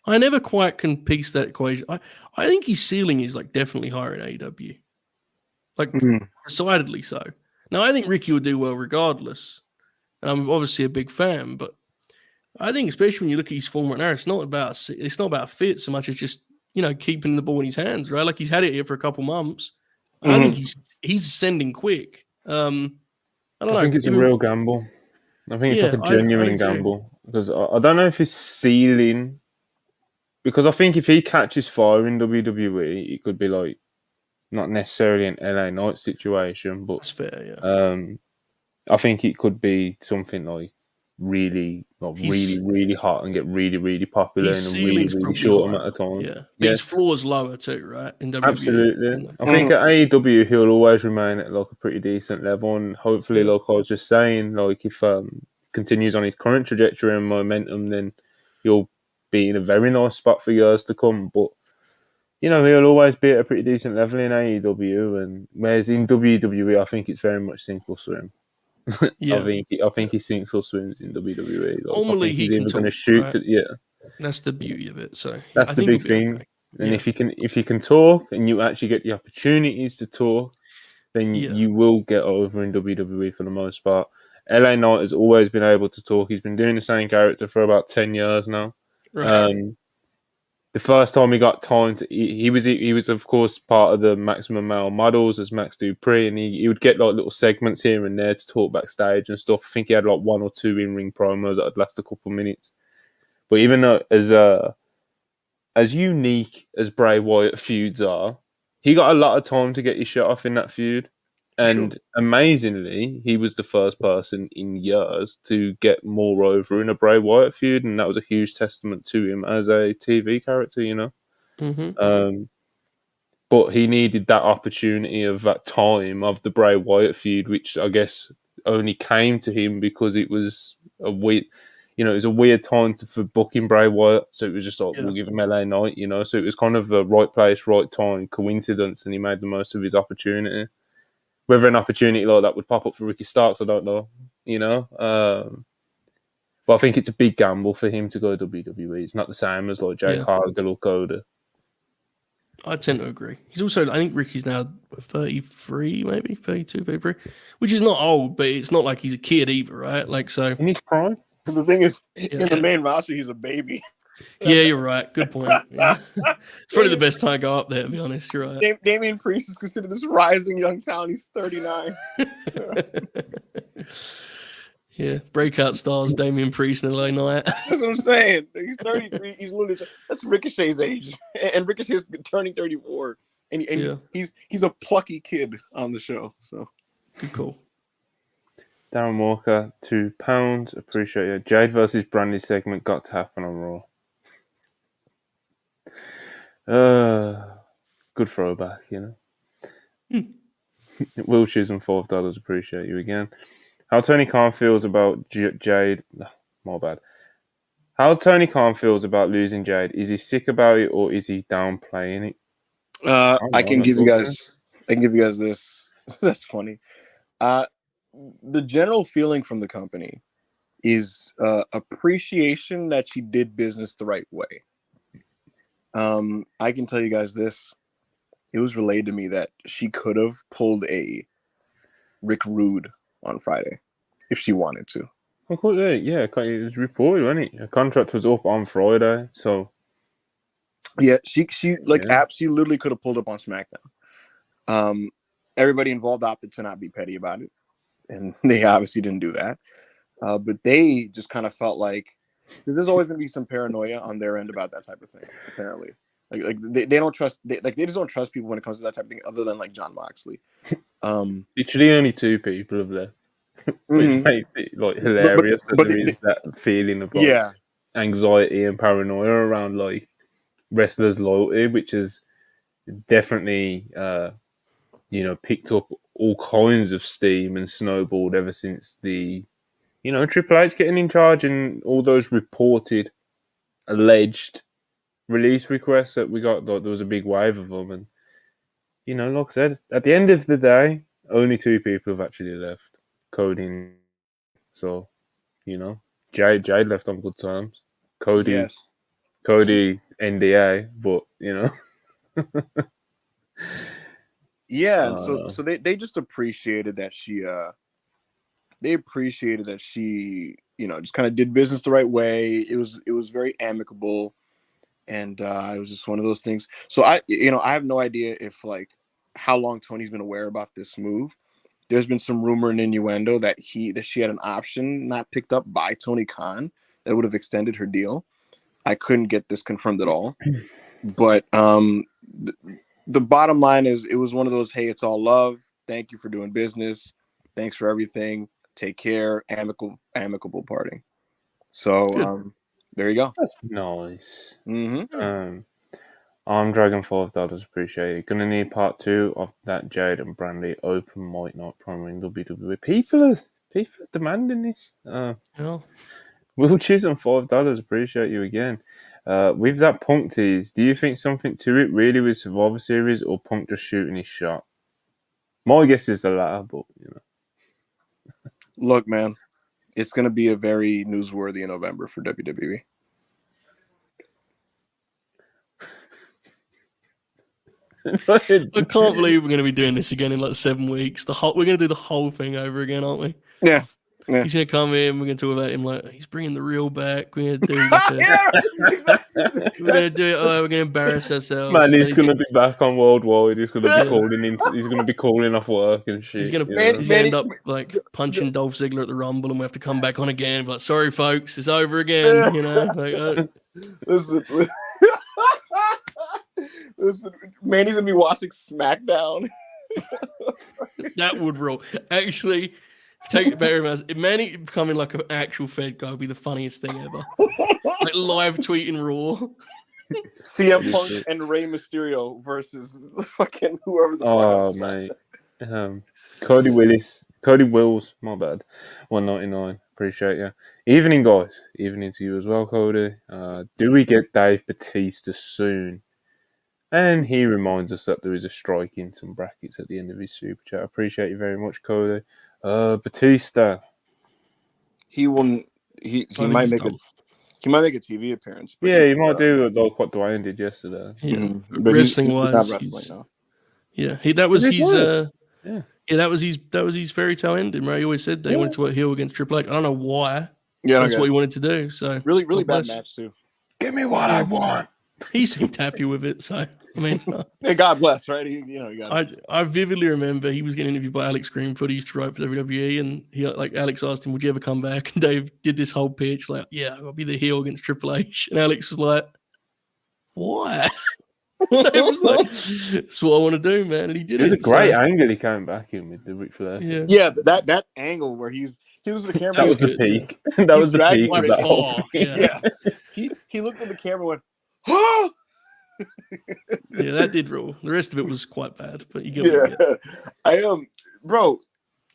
I never quite can piece that equation. I think his ceiling is like definitely higher in AEW. like decidedly so. Now, I think Ricky would do well regardless, and I'm obviously a big fan, but I think especially when you look at his form right now, it's not about fit so much as just keeping the ball in his hands, right? Like he's had it here for a couple months. I think he's ascending quick. I don't know. I think it's a real gamble. I think it's like a genuine gamble because I don't know if his ceiling. Because I think if he catches fire in WWE, it could be like not necessarily an LA Knight situation, but that's fair. Yeah. I think it could be something like really hot and get really popular in a really short amount of time. Yeah, but his floor's lower too, right? In WWE, absolutely. I think at AEW he'll always remain at like a pretty decent level, and hopefully, like I was just saying, like if continues on his current trajectory and momentum, then he'll be in a very nice spot for years to come. But he'll always be at a pretty decent level in AEW, and whereas in WWE, I think it's very much sink or swim. Yeah, I think he sinks or swims in WWE. Like, only he can going to shoot. Right? That's the beauty of it. So that's the big thing. Okay. And if you can talk and you actually get the opportunities to talk, then you will get over in WWE for the most part. LA Knight has always been able to talk. He's been doing the same character for about 10 years now. Right. The first time he got time to, he was of course part of the Maximum Male Models as Max Dupree, and he would get like little segments here and there to talk backstage and stuff. I think he had like 1 or 2 in-ring promos that would last a couple of minutes. But even though as unique as Bray Wyatt feuds are, he got a lot of time to get his shot off in that feud. And amazingly, he was the first person in years to get more over in a Bray Wyatt feud, and that was a huge testament to him as a TV character, Mm-hmm. But he needed that opportunity of that time of the Bray Wyatt feud, which I guess only came to him because it was a weird, it was a weird time for booking Bray Wyatt. So it was just like, we'll give him LA Knight, So it was kind of a right place, right time, coincidence, and he made the most of his opportunity. Whether an opportunity like that would pop up for Ricky Starks, I don't know, but I think it's a big gamble for him to go WWE. It's not the same as like Jade Cargill or Coda. I tend to agree. He's also, I think Ricky's now 33, maybe 32, 33, which is not old, but it's not like he's a kid either, right? Like, so in his prime. The thing is, in the main roster, he's a baby. Yeah, you're right. Good point. Yeah. It's probably the best time to go up there, to be honest. You're right. Damian Priest is considered this rising young talent. He's 39. Yeah, breakout stars, Damian Priest and LA Knight. That's what I'm saying. He's 33. He's literally that's Ricochet's age, and Ricochet's turning 34, and he's a plucky kid on the show. So good call. Darren Walker, £2. Appreciate it. Jade versus Brandy segment got to happen on Raw. Good throwback, Will choose on $5. Appreciate you again. How Tony Khan feels about Jade? My bad. How Tony Khan feels about losing Jade? Is he sick about it or is he downplaying it? I can give you guys this. That's funny. The general feeling from the company is appreciation that she did business the right way. I can tell you guys this. It was relayed to me that she could have pulled a Rick Rude on Friday if she wanted to. Of course, yeah. It was reported, wasn't it? Her contract was up on Friday, so yeah, she literally could have pulled up on SmackDown. Everybody involved opted to not be petty about it, and they obviously didn't do that. But they just kind of felt like there's always going to be some paranoia on their end about that type of thing. Apparently, like they don't trust. They just don't trust people when it comes to that type of thing, other than like John Moxley. Literally, only 2 people have left, which makes it like hilarious. But there is that feeling of like, anxiety and paranoia around like wrestlers' loyalty, which is definitely picked up all kinds of steam and snowballed ever since the Triple H getting in charge and all those reported alleged release requests that we got. Like, there was a big wave of them, and like I said, at the end of the day, only 2 people have actually left. Cody, so Jade left on good terms. Cody NDA, but Yeah, so they just appreciated that she just kind of did business the right way. It was very amicable, and it was just one of those things. So I have no idea if like how long Tony's been aware about this move. There's been some rumor and innuendo that she had an option not picked up by Tony Khan that would have extended her deal. I couldn't get this confirmed at all, but the bottom line is it was one of those, hey, it's all love. Thank you for doing business. Thanks for everything. Take care. Amicable parting. So there you go. That's nice. Mm-hmm. I'm Dragon $5. Appreciate it. Gonna need part 2 of that Jade and Brandy open mic night promo in WWE. People are demanding this. Will Chisholm $5. Appreciate you again. With that Punk tease, do you think something to it really with Survivor Series or Punk just shooting his shot? My guess is the latter, but Look, man, it's gonna be a very newsworthy November for WWE. I can't believe we're going to be doing this again in like 7 weeks. We're going to do the whole thing over again, aren't we? Yeah. He's going to come in. We're going to talk about him like he's bringing the real back. We're going to do like we're going to do it. We're going to embarrass ourselves. Man, he's going to be back on Worldwide. He's going to be calling in. He's going to be calling off work and shit. He's going to end up like punching Dolph Ziggler at the Rumble, and we have to come back on again. But sorry, folks, it's over again. Listen. Listen, Manny's gonna be watching Smackdown. That would rule. Actually, take it better as if Manny becoming like an actual Fed guy would be the funniest thing ever. Like live tweeting Raw. CM Punk and Rey Mysterio versus fucking whoever the fuck. Oh mate, Cody Wills. My bad. 199. Appreciate you. Evening, guys. Evening to you as well, Cody. Do we get Dave Batista soon? And he reminds us that there is a strike in some brackets at the end of his super chat. I appreciate you very much, Cody. Batista. He will. He might make a TV appearance. Yeah, he might do like what Dwayne did yesterday. Yeah, but wrestling wise, not wrestling now. Yeah, that was his fairy tale ending. Right, he always said they wanted to work heel against Triple H. I don't know why. Yeah, that's what he wanted to do. So really bad match too. Give me what I want. He seemed happy with it. So I mean, yeah, God bless, right? I vividly remember he was getting interviewed by Alex Greenfoot. He used to write for WWE, and Alex asked him, "Would you ever come back?" And Dave did this whole pitch, like, "Yeah, I'll be the heel against Triple H." And Alex was like, "Why?" Dave was like, "That's what I want to do, man." And he did it. It was a great angle he came back in with the Ric Flair. Yeah, that angle where he was the camera. That was the peak. That was the peak of that whole thing. Yeah. He looked at the camera and went, "Oh!" Yeah, that did rule. The rest of it was quite bad, but you get it. I am, bro.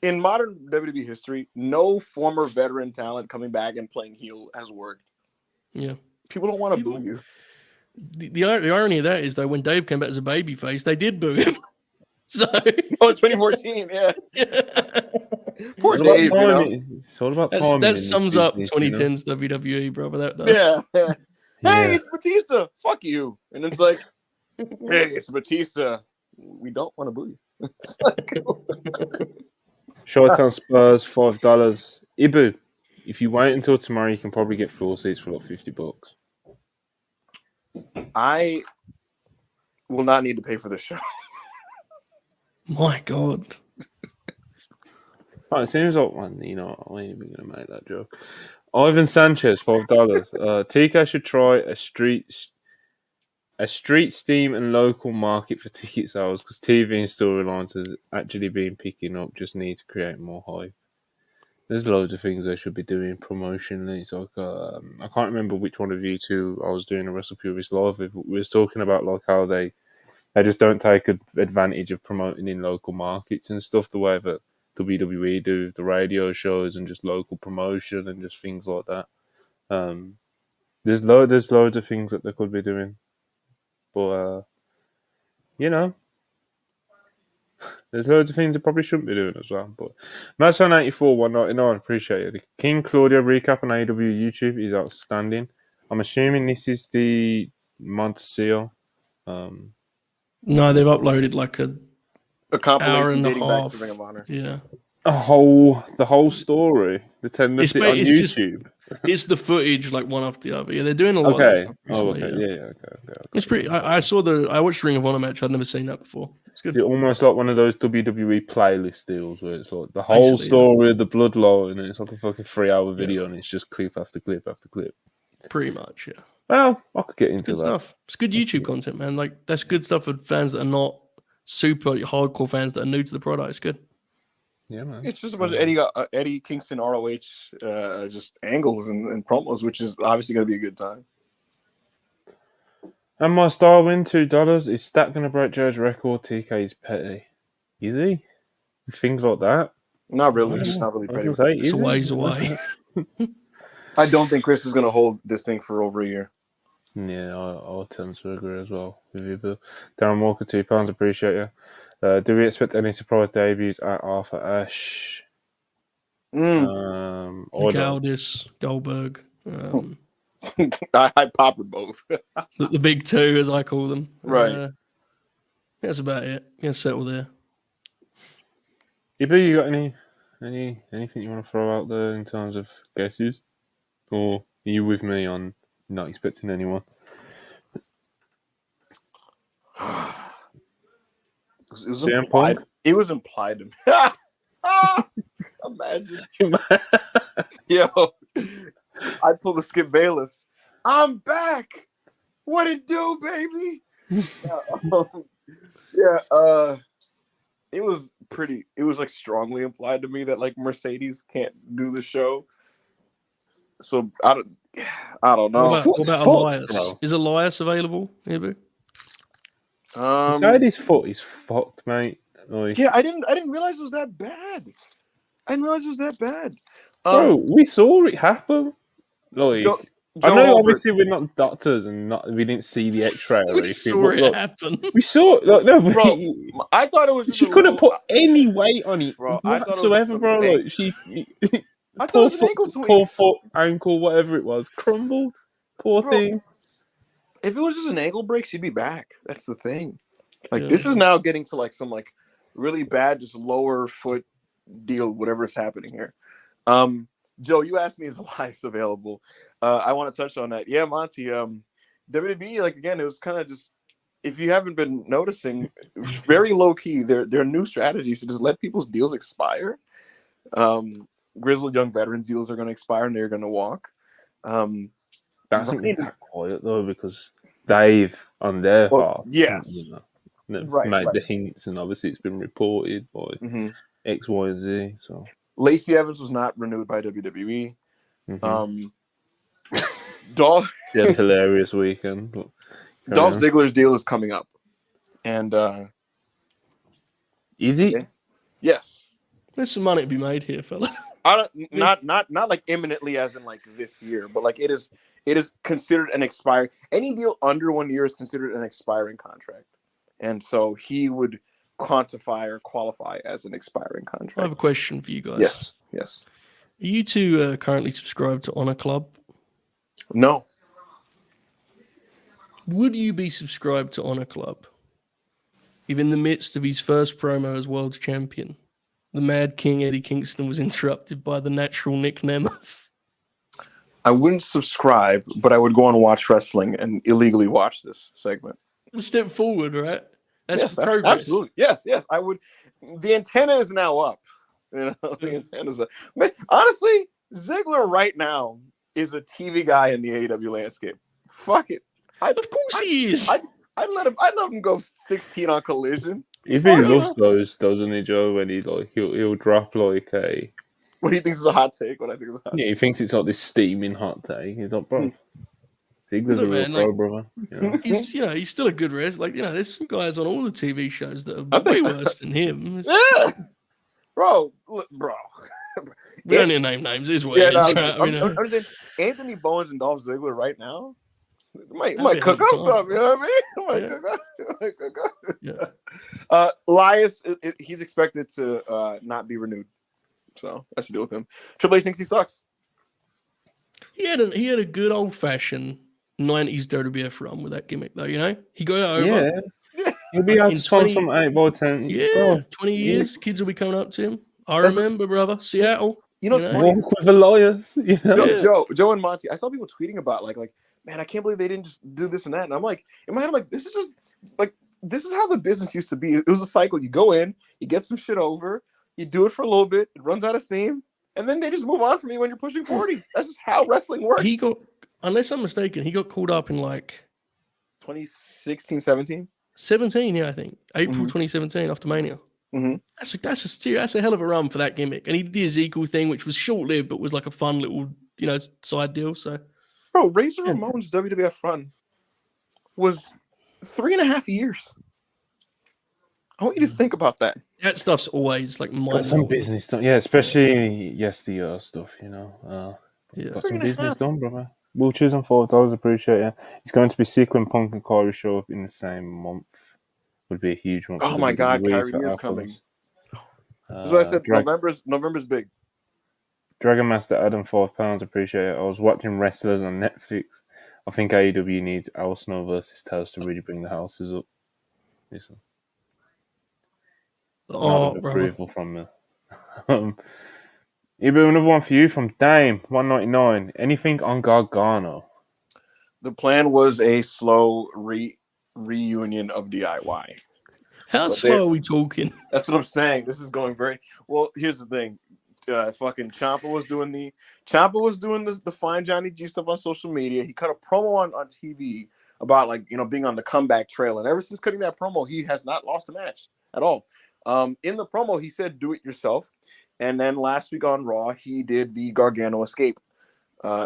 In modern WWE history, no former veteran talent coming back and playing heel has worked. Yeah, people don't want to boo you. The irony of that is though, when Dave came back as a babyface, they did boo him. So, 2014, yeah. Poor Dave. It's all about timing. That sums up 2010's WWE, bro. Yeah. Hey, it's Batista. Fuck you. And it's like, hey, it's Batista. We don't want to boo you. Short-term Spurs, $5. Ibu, if you wait until tomorrow, you can probably get floor seats for like $50. I will not need to pay for this show. My God. It seems like one. I ain't even going to make that joke. Ivan Sanchez, $5. TK should try a street steam and local market for ticket sales because TV and storylines has actually been picking up. Just need to create more hype. There's loads of things they should be doing promotionally. It's like I can't remember which one of you two I was doing a WrestlePurists live with. We was talking about like how they just don't take advantage of promoting in local markets and stuff the way that WWE do, the radio shows and just local promotion and just things like that. There's loads of things that they could be doing, but there's loads of things they probably shouldn't be doing as well. But Massfan 84 199, appreciate it. The King Claudio recap on AEW YouTube is outstanding. I'm assuming this is the Montesio. No, they've uploaded like a A Hour compilation and a dating back half. to Ring of Honor. Yeah. The whole story, the tendency on Just YouTube. it's the footage like one after the other. Yeah, they're doing a lot of Okay. that stuff Oh, recently, okay. yeah. Yeah. Okay. It's pretty. I watched Ring of Honor match. I'd never seen that before. It's good. It's almost like one of those WWE playlist deals where it's like the whole Basically, story of the bloodline, and it's like a fucking 3-hour video, and it's just clip after clip after clip. Pretty much, yeah. Well, I could get into Good that. stuff. It's good YouTube content, man. Like that's good stuff for fans that are not super hardcore fans that are new to the product. It's good. Yeah, man. It's just a bunch of Eddie Kingston ROH just angles and promos, which is obviously going to be a good time. And my star win $2. Is Stat going to break Joe's record? TK is petty. Is he? Things like that. Not really. It's not really pretty. It's a ways away. I don't think Chris is going to hold this thing for over a year. Yeah, I'll tend to agree as well with you, Bill. Darren Walker, £2. Appreciate you. Do we expect any surprise debuts at Arthur Ashe? Aldis, Goldberg. I pop with both. The big two, as I call them. Right. That's about it. Gonna settle there. Ibu, you got anything you want to throw out there in terms of guesses? Or are you with me on not expecting anyone? It was CM implied. Punk? It was implied to me. Imagine. Yo, I pulled a Skip Bayless. I'm back. What it do, baby? It was pretty. It was like strongly implied to me that like Mercedes can't do the show. So I don't know. What about Elias? Bro? Is Elias available, maybe? Mercedes' foot is fucked, mate. Like, yeah, I didn't realize it was that bad. Bro, we saw it happen. Like, I know, obviously, we're not doctors and we didn't see the X-ray or anything. Saw it happen. We saw it. Like, no, bro, I thought it was. She couldn't put any weight on it, bro, whatsoever, bro. Like, I thought it was an ankle tweak. Poor foot, ankle, whatever it was, crumbled. Poor thing. If it was just an ankle break, she'd be back. That's the thing. Like, this is now getting to like some like really bad, just lower foot deal, whatever's happening here. Joe, you asked me is Elias available. I want to touch on that. Yeah, Monty. WWE, like again, it was kind of just, if you haven't been noticing, very low key. Their new strategies to just let people's deals expire. Grizzled young veteran deals are going to expire and they're going to walk. That's not that quiet though, because they've on their part, yes, made the hints, and obviously it's been reported by X, Y, and Z. So Lacey Evans was not renewed by WWE. Dolph had a hilarious weekend. But Dolph Ziggler's deal is coming up, and is he? Yes, there's some money to be made here, fella. Not like imminently, as in like this year, but like it is considered an expiring. Any deal under 1 year is considered an expiring contract, and so he would qualify as an expiring contract. I have a question for you guys. Yes. Are you two currently subscribed to Honor Club? No. Would you be subscribed to Honor Club if in the midst of his first promo as world champion, the Mad King Eddie Kingston was interrupted by the natural Nick Nemeth? I wouldn't subscribe, but I would go and watch wrestling and illegally watch this segment. A step forward, right? That's progress. Absolutely. Yes, I would. The antenna is now up. You know, the antenna's up. Man, honestly, Ziggler right now is a TV guy in the AEW landscape. Fuck it. Of course he is. I'd let him go 16 on Collision. He really loves those, doesn't he, Joe? When he'll drop like a. What he thinks is a hot take. What I think is a hot take. Yeah, he thinks it's like this steaming hot take. He's like, bro. Ziggler's a real pro, brother. You know? He's still a good wrestler. Like, there's some guys on all the TV shows that are way worse than him. Yeah, bro. We don't need to name names. It's what it is. I'm saying Anthony Bowens and Dolph Ziggler right now might cook up something. You know what I mean? Might cook up. Yeah. Elias, he's expected to not be renewed, so that's the deal with him. Triple H thinks he sucks. He had a good old fashioned 90s WWF run with that gimmick, though. He got over. He'll be able In to song 20 from 8x10. Yeah, Bro, 20 years, kids will be coming up to him. I That's- remember, brother, Seattle. You know, it's funny. walk with the lawyers. You know? Yeah. Joe and Monty. I saw people tweeting about like, man, I can't believe they didn't just do this and that. And I'm like, in my head, I'm like, this is just like, this is how the business used to be. It was a cycle. You go in, you get some shit over, you do it for a little bit, it runs out of steam, and then they just move on from you when you're pushing 40. That's just how wrestling works. He got, unless I'm mistaken, he got called up in like 2016, 17. 17, yeah, I think. April Mhm. 2017 after Mania. Mhm. That's a hell of a run for that gimmick. And he did the Ezekiel thing, which was short-lived, but was like a fun little, side deal. So, Bro, Razor Yeah. Ramon's WWF run was 3.5 years. I want you to think about that. that stuff's always like Got some mind-blowing. business done. Yeah, especially yesteryear stuff, you know. Yeah. Got some 3.5. business done, brother. We'll choose on $4. Appreciate it. It's going to be Sequin when Punk and Corey show up in the same month. Would be a huge one. Oh my God, Kyrie is coming. That's what I said. November's big. Dragon Master Adam, £5. Appreciate it. I was watching wrestlers on Netflix. I think AEW needs Al Snow versus Taz to really bring the houses up. Listen, Oh, bro. approval from me. Here, another one for you from Dame, $1.99. Anything on Gargano? The plan was a slow reunion of DIY. How But slow are we talking? That's what I'm saying. This is going very well. Here's the thing. Fucking Ciampa was doing the Fine Johnny G stuff on social media. He cut a promo on TV about being on the comeback trail, and ever since cutting that promo, he has not lost a match at all. In the promo, he said, "Do it yourself," and then last week on Raw, he did the Gargano escape.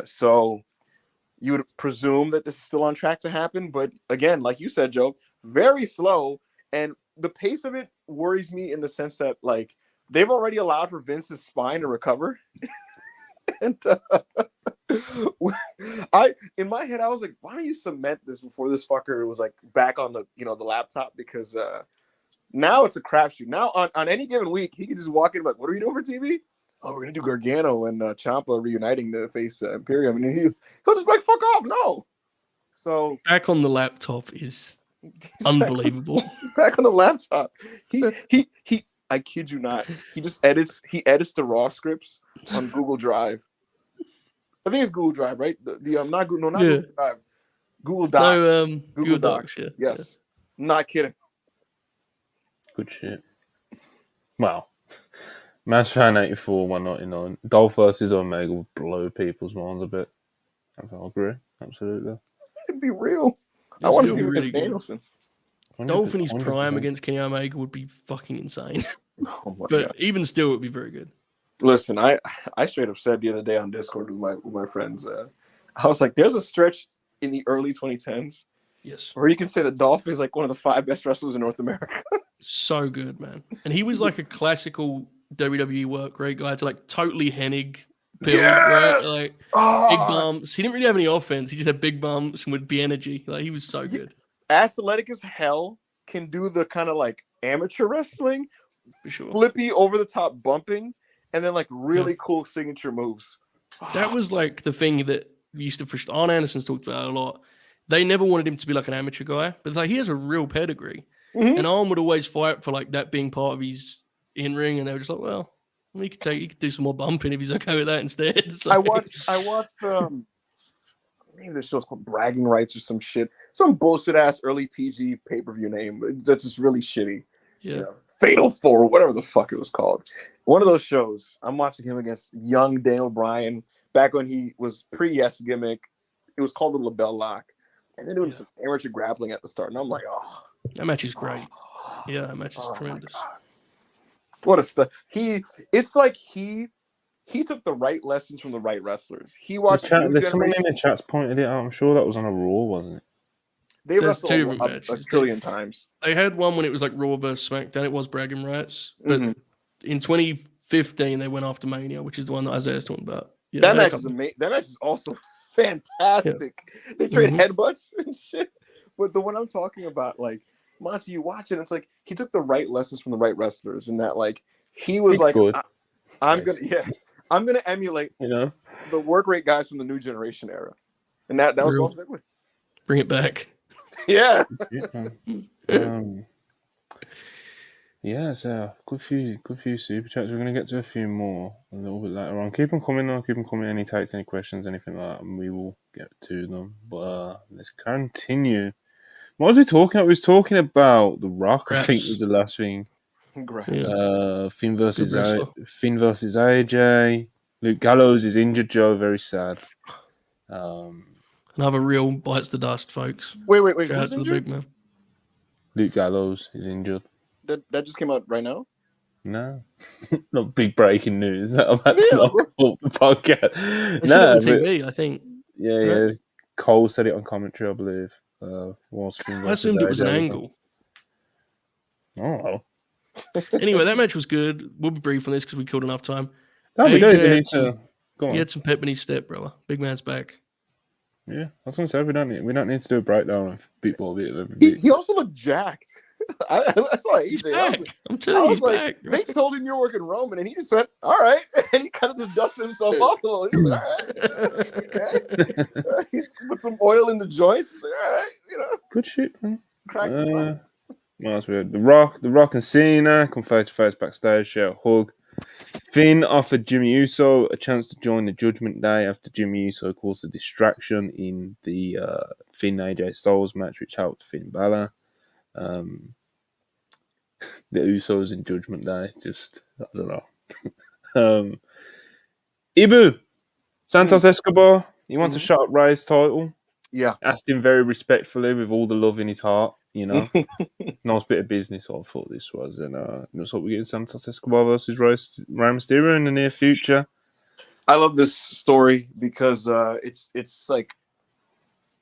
So you would presume that this is still on track to happen, but again, like you said, Joe, very slow, and the pace of it worries me in the sense that they've already allowed for Vince's spine to recover. And in my head, I was like, why don't you cement this before this fucker was back on the the laptop? Because now it's a crapshoot. Now on any given week, he can just walk in like, what are we doing for TV? Oh, we're gonna do Gargano and Ciampa reuniting to face Imperium, and he'll just be like, fuck off, no. So Back on the laptop is unbelievable. He's back on the laptop. He I kid you not. He just edits the Raw scripts on Google Drive. I think it's Google Drive, right? Not Google Drive. Google Docs. No, Google Docs. Yeah. Yes. Yeah. Not kidding. Good shit. Wow. Match Fan 84, $1.99. Dolph versus Omega will blow people's minds a bit. I agree. Absolutely. It'd be real. I want to see him really against Danielson. Dolph in his 100%. prime against Kenny Omega would be fucking insane. Oh my But God. even still, it would be very good. Listen, I straight up said the other day on Discord with my friends, I was like, there's a stretch in the early 2010s Yes. where you can say that Dolph is one of the 5 best wrestlers in North America. So good, man. And he was like a classical WWE work rate guy to totally Hennig build, right? Big bumps. He didn't really have any offense. He just had big bumps and would be energy. He was so good. Athletic as hell, can do the kind of amateur wrestling, For sure. flippy over the top bumping, and then really cool signature moves. That was the thing that used to frustrate. Arn Anderson's talked about it a lot. They never wanted him to be an amateur guy, but he has a real pedigree. Mhm. And Arn would always fight for that being part of his in ring, and they were just well, he could do some more bumping if he's okay with that instead. So, I watched maybe the show's called Bragging Rights or some shit, some bullshit ass early PG pay-per-view name that's just really shitty. yeah. Fatal 4, whatever the fuck it was called. One of those shows. I'm watching him against young Daniel Bryan back when he was pre-Yes gimmick. It was called the LaBelle Lock, and then doing some amateur grappling at the start, and I'm like, oh, That match is great. Yeah, that match is tremendous. What a stuff. It's like he took the right lessons from the right wrestlers. He watched Someone in the chat's pointed it out. I'm sure that was on a Raw, wasn't it? They There's wrestled two a matches. trillion times. They had one when it was Raw versus SmackDown. It was bragging rights. But in 2015, they went after Mania, which is the one that Isaiah's talking about. Yeah, that match is amazing. That match is also fantastic. Yeah. They trade headbutts and shit. But the one I'm talking about, Monty, you watch it, it's he took the right lessons from the right wrestlers, and that he was good. I'm gonna emulate the work rate guys from the new generation era. And that was Dolph Ziggler. Bring it back. Yeah. Yeah, so good few super chats. We're going to get to a few more a little bit later on. Keep them coming though. Keep them coming. Any takes, any questions, anything like that, and we will get to them. But let's continue. What was we talking about? We was talking about The Rock. I think was the last thing. Congrats. Finn versus AJ. Luke Gallows is injured. Joe, very sad. Another real bites the dust, folks. Wait. Shout out to the big man. Luke Gallows is injured. That just came out right now? No, not big breaking news. I'm about to knock up the podcast. It's on TV, I think. Yeah. Cole said it on commentary, I believe. I assumed it was an angle. Oh. Anyway, that match was good. We'll be brief on this because we killed enough time. No, we don't even need to. Go on. He had some pep in his step, brother. Big man's back. Yeah, I was going to say we don't need to do a breakdown of people. He also looked jacked. I saw AJ. I'm telling you, he's like, back. They told him you're working Roman, and he just went, "All right," and he kind of just dusted himself off a little. He's like, "All right," okay. He put some oil in the joints. He's like, "All right," Good shit, man. Crack the what else we had? The Rock and Cena come face to face backstage, share a hug. Finn offered Jimmy Uso a chance to join the Judgment Day after Jimmy Uso caused a distraction in the Finn AJ Styles match, which helped Finn Balor. The Usos in Judgment Day, just I don't know. Ibu Santos Escobar, he wants a shot at Ray's title. Yeah, asked him very respectfully with all the love in his heart. Nice bit of business. I thought this was, and looks like we're getting Santos Escobar versus Rey Mysterio in the near future. I love this story because it's like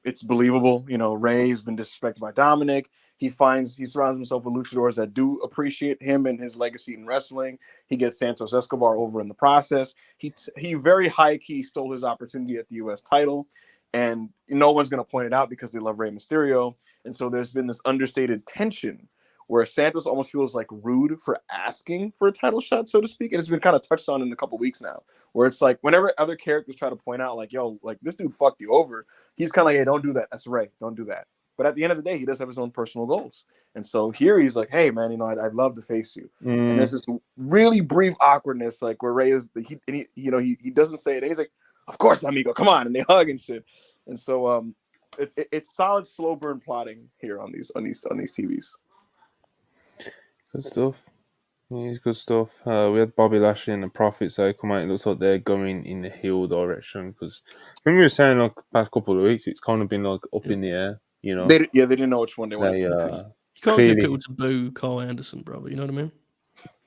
it's believable. Ray's been disrespected by Dominic. He surrounds himself with luchadors that do appreciate him and his legacy in wrestling. He gets Santos Escobar over in the process. He very high key stole his opportunity at the U.S. title, and no one's going to point it out because they love Rey Mysterio. And so there's been this understated tension where Santos almost feels like rude for asking for a title shot, so to speak. And it's been kind of touched on in a couple weeks now, where it's like whenever other characters try to point out, like, yo, like this dude fucked you over, he's kind of like, hey, don't do that. That's Rey. Don't do that. But at the end of the day, he does have his own personal goals. And so here he's like, hey, man, I'd love to face you. And there's this really brief awkwardness, like where Rey is, he doesn't say it. And he's like, of course, amigo, come on. And they hug and shit. And so it's solid, slow burn plotting here on these TVs. Good stuff. It's good stuff. We had Bobby Lashley and the Profits. They come out. It looks like they're going in the heel direction because I think we were saying like the past couple of weeks, it's kind of been like up in the air. They didn't know which one they wanted. You can't get people to boo Carl Anderson, brother. You know what I mean?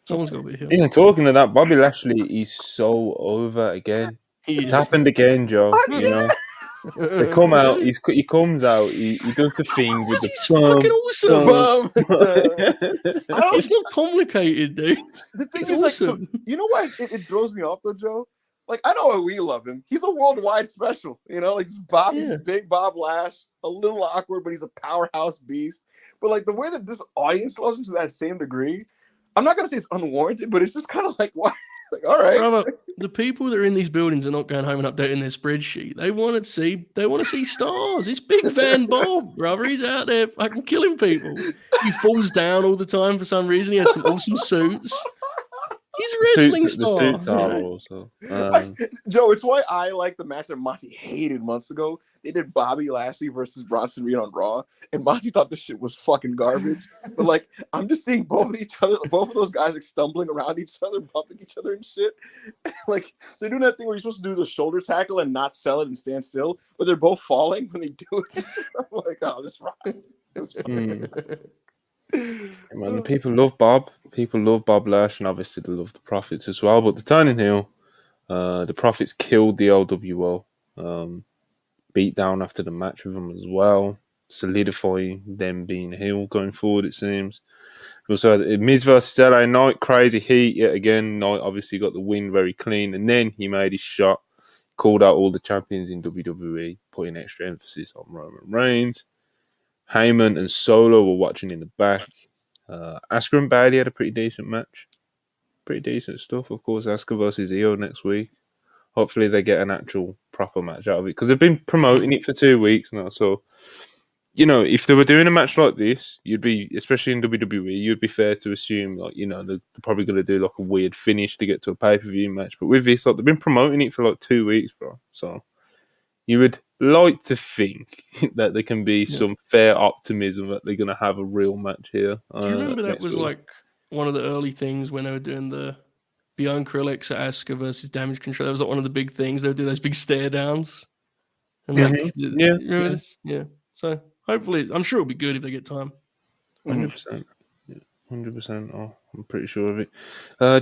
Someone's got to be here. Even talking to that, Bobby Lashley is so over again. It's happened again, Joe. They come out. He comes out. He does the thing with the fucking awesome. It's not complicated, dude. The thing is, awesome. Like, you know why it throws me off though, Joe? Like, I know why we love him. He's a worldwide special. Like Bobby's big Bob Lash, a little awkward, but he's a powerhouse beast. But like the way that this audience loves him to that same degree, I'm not gonna say it's unwarranted, but it's just kind of like, why? Like, all right. Brother, the people that are in these buildings are not going home and updating their spreadsheet. They want to see stars. It's Big Van Bob, brother. He's out there fucking killing people. He falls down all the time for some reason. He has some awesome suits. He's a wrestling star. The suits are also. Joe, it's why I like the match that Monty hated months ago. They did Bobby Lashley versus Bronson Reed on Raw, and Monty thought this shit was fucking garbage. But like, I'm just seeing both of those guys like stumbling around each other, bumping each other and shit. Like they're doing that thing where you're supposed to do the shoulder tackle and not sell it and stand still, but they're both falling when they do it. I'm like, oh, this rocks. Man, people love Bob. People love Bob Lash, and obviously they love the Profits as well. But the turning heel, the Profits killed the LWO. Beat down after the match with them as well, solidifying them being heel going forward, it seems. Also, Miz versus LA Knight, crazy heat yet again. Knight obviously got the win very clean, and then he made his shot, called out all the champions in WWE, putting extra emphasis on Roman Reigns. Heyman and Solo were watching in the back. Asuka and Bayley had a pretty decent match. Pretty decent stuff, of course. Asuka versus Io next week. Hopefully they get an actual proper match out of it because they've been promoting it for 2 weeks now. So if they were doing a match like this, you'd be, especially in WWE, you'd be fair to assume, like, they're probably going to do like a weird finish to get to a pay-per-view match. But with this, like, they've been promoting it for like 2 weeks, bro. So you would like to think that there can be some fair optimism that they're going to have a real match here. Do you remember that was week. like one of the early things when they were doing the Bianca Alexa Asuka versus Damage Control? That was like one of the big things. They would do those big stare downs. And Yeah. Remember this? Yeah. So hopefully, I'm sure it'll be good if they get time. 100%. 100%. Oh, I'm pretty sure of it.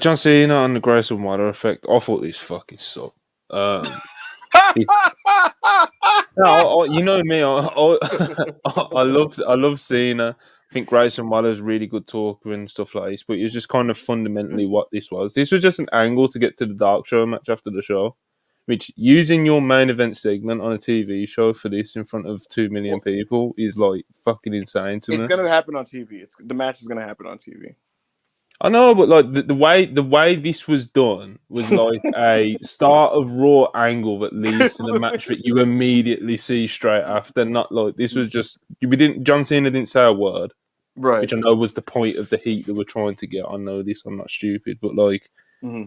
John Cena and the Grayson Waller effect. I thought this fucking sucked. No, you know me. I love Cena. I think Grayson Waller's really good talker and stuff like this. But it was just kind of fundamentally what this was. This was just an angle to get to the Dark Show match after the show. Which, using your main event segment on a TV show for this in front of 2 million people is like fucking insane to me. It's gonna happen on TV. The match is gonna happen on TV. I know, but like the way this was done was like a start of Raw angle that leads to the match that you immediately see straight after. Not like this was just John Cena didn't say a word, right? Which I know was the point of the heat they were trying to get. I know this. I'm not stupid, but like,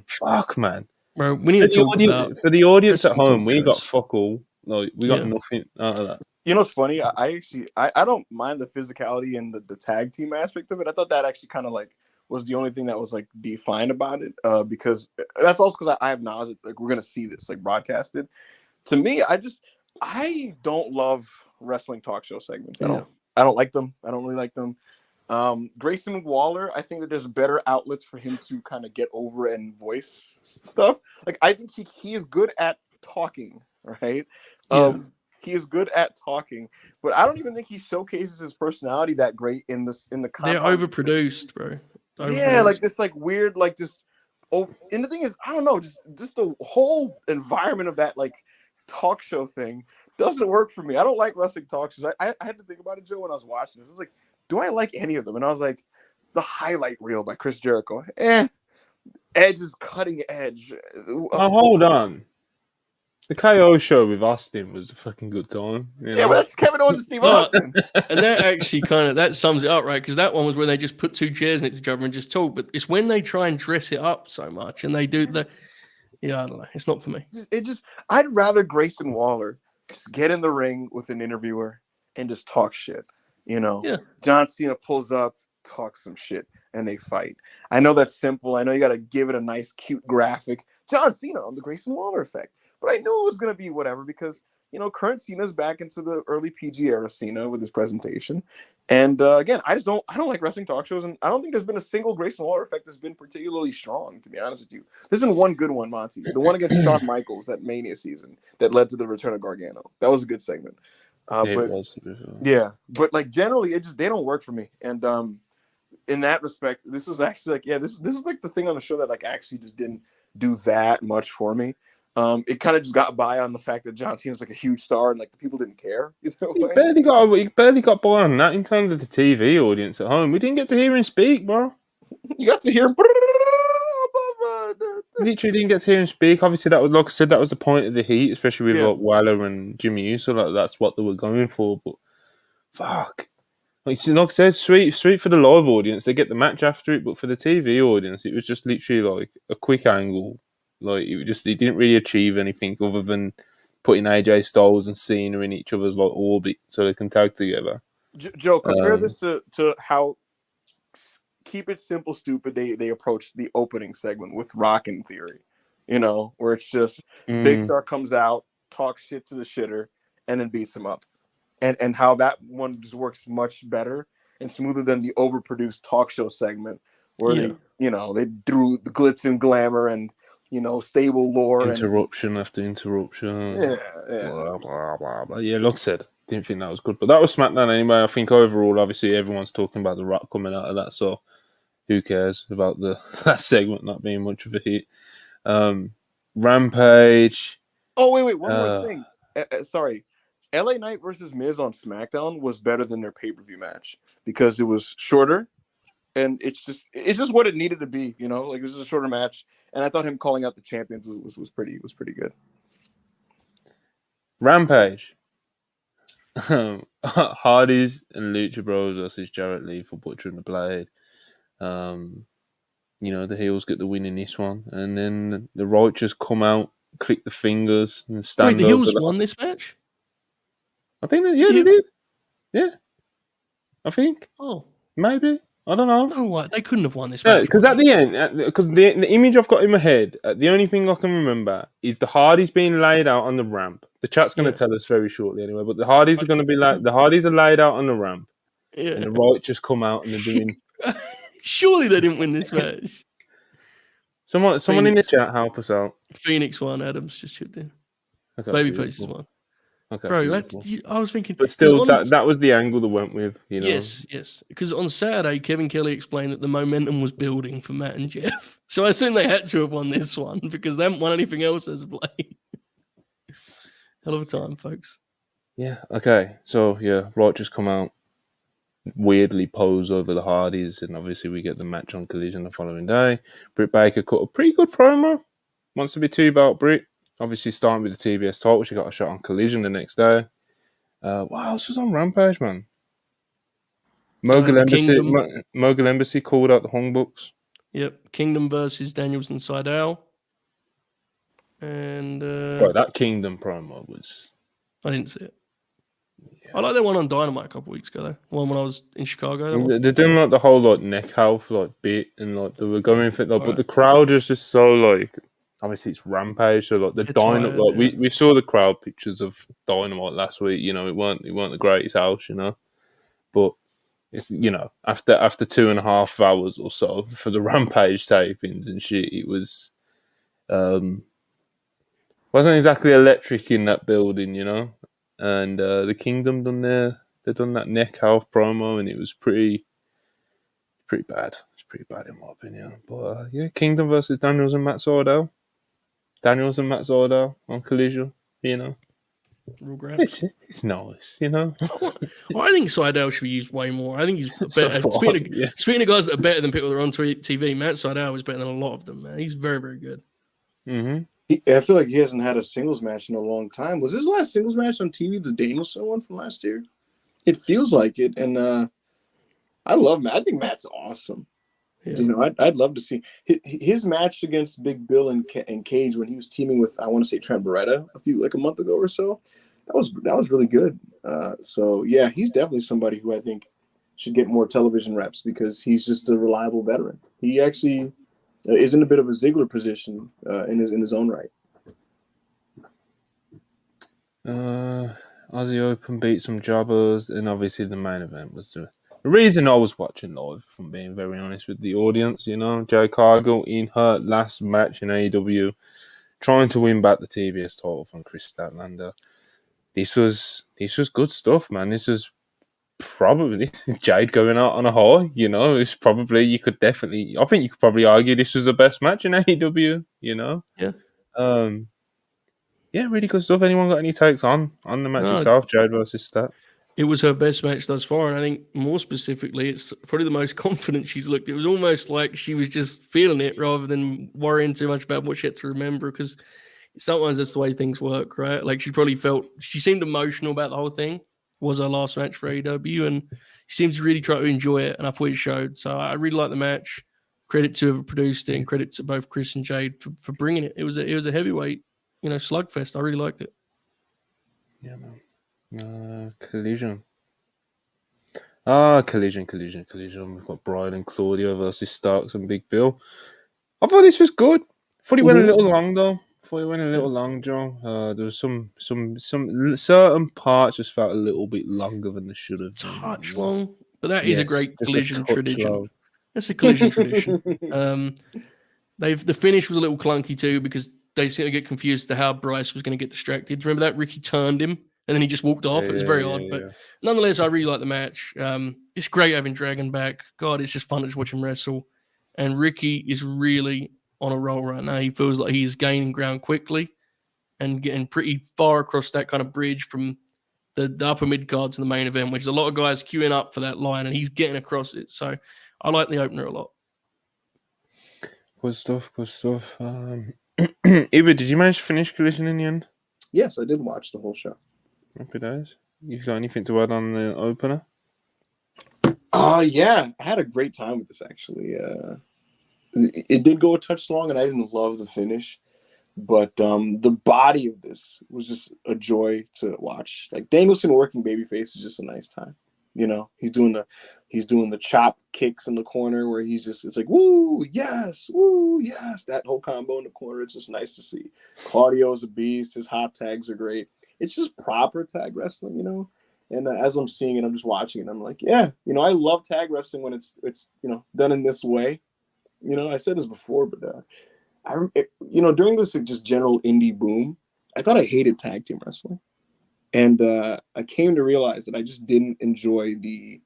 fuck, man. Bro, we need to talk about for the audience at home. We got fuck all. Like, we got nothing out of that. You know what's funny? I don't mind the physicality and the tag team aspect of it. I thought that actually kind of like was the only thing that was like defined about it. Because that's also because I have knowledge. Like, we're gonna see this like broadcasted. To me, I don't love wrestling talk show segments. I don't like them. I don't really like them. Grayson Waller, I think that there's better outlets for him to kind of get over and voice stuff. Like, I think he is good at talking, right? He is good at talking, but I don't even think he showcases his personality that great in the They're overproduced, bro. Yeah, like this like weird, like just and the thing is, I don't know, just the whole environment of that like talk show thing doesn't work for me. I don't like wrestling talk shows. I had to think about it, Joe, when I was watching this. It's like, do I like any of them? And I was like, the highlight reel by Chris Jericho. Edge is cutting edge. Hold on. The KO show with Austin was a fucking good time. Yeah, but that's Kevin Owens and Steve Austin. And that actually that sums it up, right? Because that one was where they just put 2 chairs next to each other and just talk. But it's when they try and dress it up so much and they do the. Yeah, I don't know. It's not for me. I'd rather Grayson Waller just get in the ring with an interviewer and just talk shit. John Cena pulls up, talks some shit, and they fight. I know that's simple. I know you got to give it a nice, cute graphic. John Cena on the Grayson Waller effect. But I knew it was going to be whatever because, current Cena's back into the early PG era Cena with his presentation. And again, I don't like wrestling talk shows. And I don't think there's been a single Grayson Waller effect that's been particularly strong, to be honest with you. There's been one good one, Monty. The one against Shawn Michaels, that Mania season that led to the return of Gargano. That was a good segment. But like generally, they don't work for me. And in that respect, this was actually like, this is like the thing on the show that like actually just didn't do that much for me. It kind of just got by on the fact that John Cena's like a huge star and like the people didn't care. He barely got by on that in terms of the TV audience at home. We didn't get to hear him speak, bro. You got to hear him. Literally didn't get to hear him speak. Obviously, that was, like I said, that was the point of the heat, especially with like Waller and Jimmy Uso. Like, that's what they were going for. But fuck, like I said, sweet for the live audience. They get the match after it, but for the TV audience, it was just literally like a quick angle. Like, it didn't really achieve anything other than putting AJ Styles and Cena in each other's like orbit so they can tag together. Joe, compare this to how keep it simple, stupid. They approached the opening segment with Rock in Theory, where it's just Big Star comes out, talks shit to the shitter, and then beats him up, and how that one just works much better and smoother than the overproduced talk show segment where they threw the glitz and glamour and stable lore. Interruption after interruption. Blah, blah, blah, blah. Yeah, like I said, didn't think that was good. But that was SmackDown anyway. I think overall, obviously, everyone's talking about The Rock coming out of that, so who cares about that segment not being much of a hit. Rampage. Oh, wait. One more thing. Sorry. LA Knight versus Miz on SmackDown was better than their pay-per-view match because it was shorter. And it's just what it needed to be, like it was just a shorter match. And I thought him calling out the champions was pretty good. Rampage. Hardy's and Lucha Bros versus Jarrett Lee for Butcher and the Blade. The heels get the win in this one, and then the Righteous come out, click the fingers, and stand Wait, the over Hills won this match? I think they did. Yeah, I think Oh, maybe. I don't know. no, what? They couldn't have won this No, match. because at the end, because the image I've got in my head, the only thing I can remember is the Hardys being laid out on the ramp. The chat's going to tell us very shortly anyway, but the Hardys are going to be the Hardys are laid out on the ramp, and the Righteous come out and they're doing. Surely they didn't win this match. Someone in the chat help us out. Phoenix won. Adams just chipped in. Okay, Babyfaces won. Okay, bro, I was thinking, but still, that was the angle that went with. Yes. Because on Saturday, Kevin Kelly explained that the momentum was building for Matt and Jeff. So I assume they had to have won this one because they haven't won anything else as of late. Hell of a time, folks. Yeah. Okay. So Righteous come out, weirdly pose over the Hardys, and obviously we get the match on Collision the following day. Britt Baker cut a pretty good promo. Wants to be two-belt Britt. Obviously starting with the TBS title, she got a shot on Collision the next day. What else was on Rampage, man? Mogul Embassy called out the Hung Bucks. Yep. Kingdom versus Daniels and Seidel. And Bro, that Kingdom promo was... I didn't see it. Yeah. I like that one on Dynamite a couple weeks ago, though. One when I was in Chicago. They're doing the whole neck health bit, and they were going for it, but the crowd is just so obviously it's Rampage, so the Dynamite. We saw the crowd pictures of Dynamite last week. It weren't the greatest house, but it's after 2.5 hours or so for the Rampage tapings and shit, it was wasn't exactly electric in that building, And the Kingdom they done that neck health promo, and it was pretty bad. It's pretty bad in my opinion. But Kingdom versus Daniels and Matt Sydal. Daniels and Matt Sydal on Collision, Real grab. It's nice, Well, I think Sydal should be used way more. I think he's better. Speaking of guys that are better than people that are on TV, Matt Sydal is better than a lot of them, man. He's very, very good. Mm-hmm. I feel like he hasn't had a singles match in a long time. Was his last singles match on TV the Danielson one from last year? It feels like it, and I love Matt. I think Matt's awesome. Yeah. I'd love to see his match against Big Bill and Cage when he was teaming with, I want to say, Trent Beretta a month ago or so. That was really good. So yeah, he's definitely somebody who I think should get more television reps because he's just a reliable veteran. He actually is in a bit of a Ziggler position in his own right. Aussie Open beat some jobbers, and obviously the main event was the reason I was watching live, if I'm being very honest with the audience. Jade Cargill in her last match in AEW, trying to win back the TBS title from Chris Statlander. This was good stuff, man. This is probably Jade going out on a high. It's probably I think you could probably argue this was the best match in AEW. Yeah, really good stuff. Anyone got any takes on the match itself, Jade versus Stat? It was her best match thus far, and I think more specifically, it's probably the most confident she's looked. It was almost like she was just feeling it rather than worrying too much about what she had to remember, because sometimes that's the way things work, right? Like she seemed emotional about the whole thing. It was her last match for AEW, and she seemed to really try to enjoy it, and I thought it showed. So I really like the match. Credit to whoever produced it, and credit to both Chris and Jade for bringing it. It was a heavyweight, slugfest. I really liked it. Yeah, man. Collision. Collision. We've got Brian and Claudio versus Starks and Big Bill. I thought this was good. I thought it went a little long though. Joe. There was some certain parts just felt a little bit longer than they should have. Touch long, but that is a great Collision tradition. Long. That's a Collision tradition. The finish was a little clunky too because they seemed to get confused to how Bryce was going to get distracted. Remember that? Ricky turned him and then he just walked off. It was very odd, but nonetheless, I really like the match. It's great having Dragon back. God, it's just fun to just watch him wrestle. And Ricky is really on a roll right now. He feels like he is gaining ground quickly and getting pretty far across that kind of bridge from the upper mid cards in the main event, which is a lot of guys queuing up for that line, and he's getting across it. So I like the opener a lot. Good stuff. Eva, did you manage to finish Collision in the end? Yes, I did watch the whole show. Happy days. You got anything to add on the opener? Yeah, I had a great time with this actually. It did go a touch long, and I didn't love the finish, but the body of this was just a joy to watch. Like Danielson working babyface is just a nice time. You know, he's doing the chop kicks in the corner where it's like woo yes, that whole combo in the corner. It's just nice to see. Claudio's a beast. His hot tags are great. It's just proper tag wrestling, you know. And as I'm seeing it, I'm just watching it. I'm like, yeah, you know, I love tag wrestling when it's done in this way. You know, I said this before, but during this just general indie boom, I thought I hated tag team wrestling, and I came to realize that I just didn't enjoy the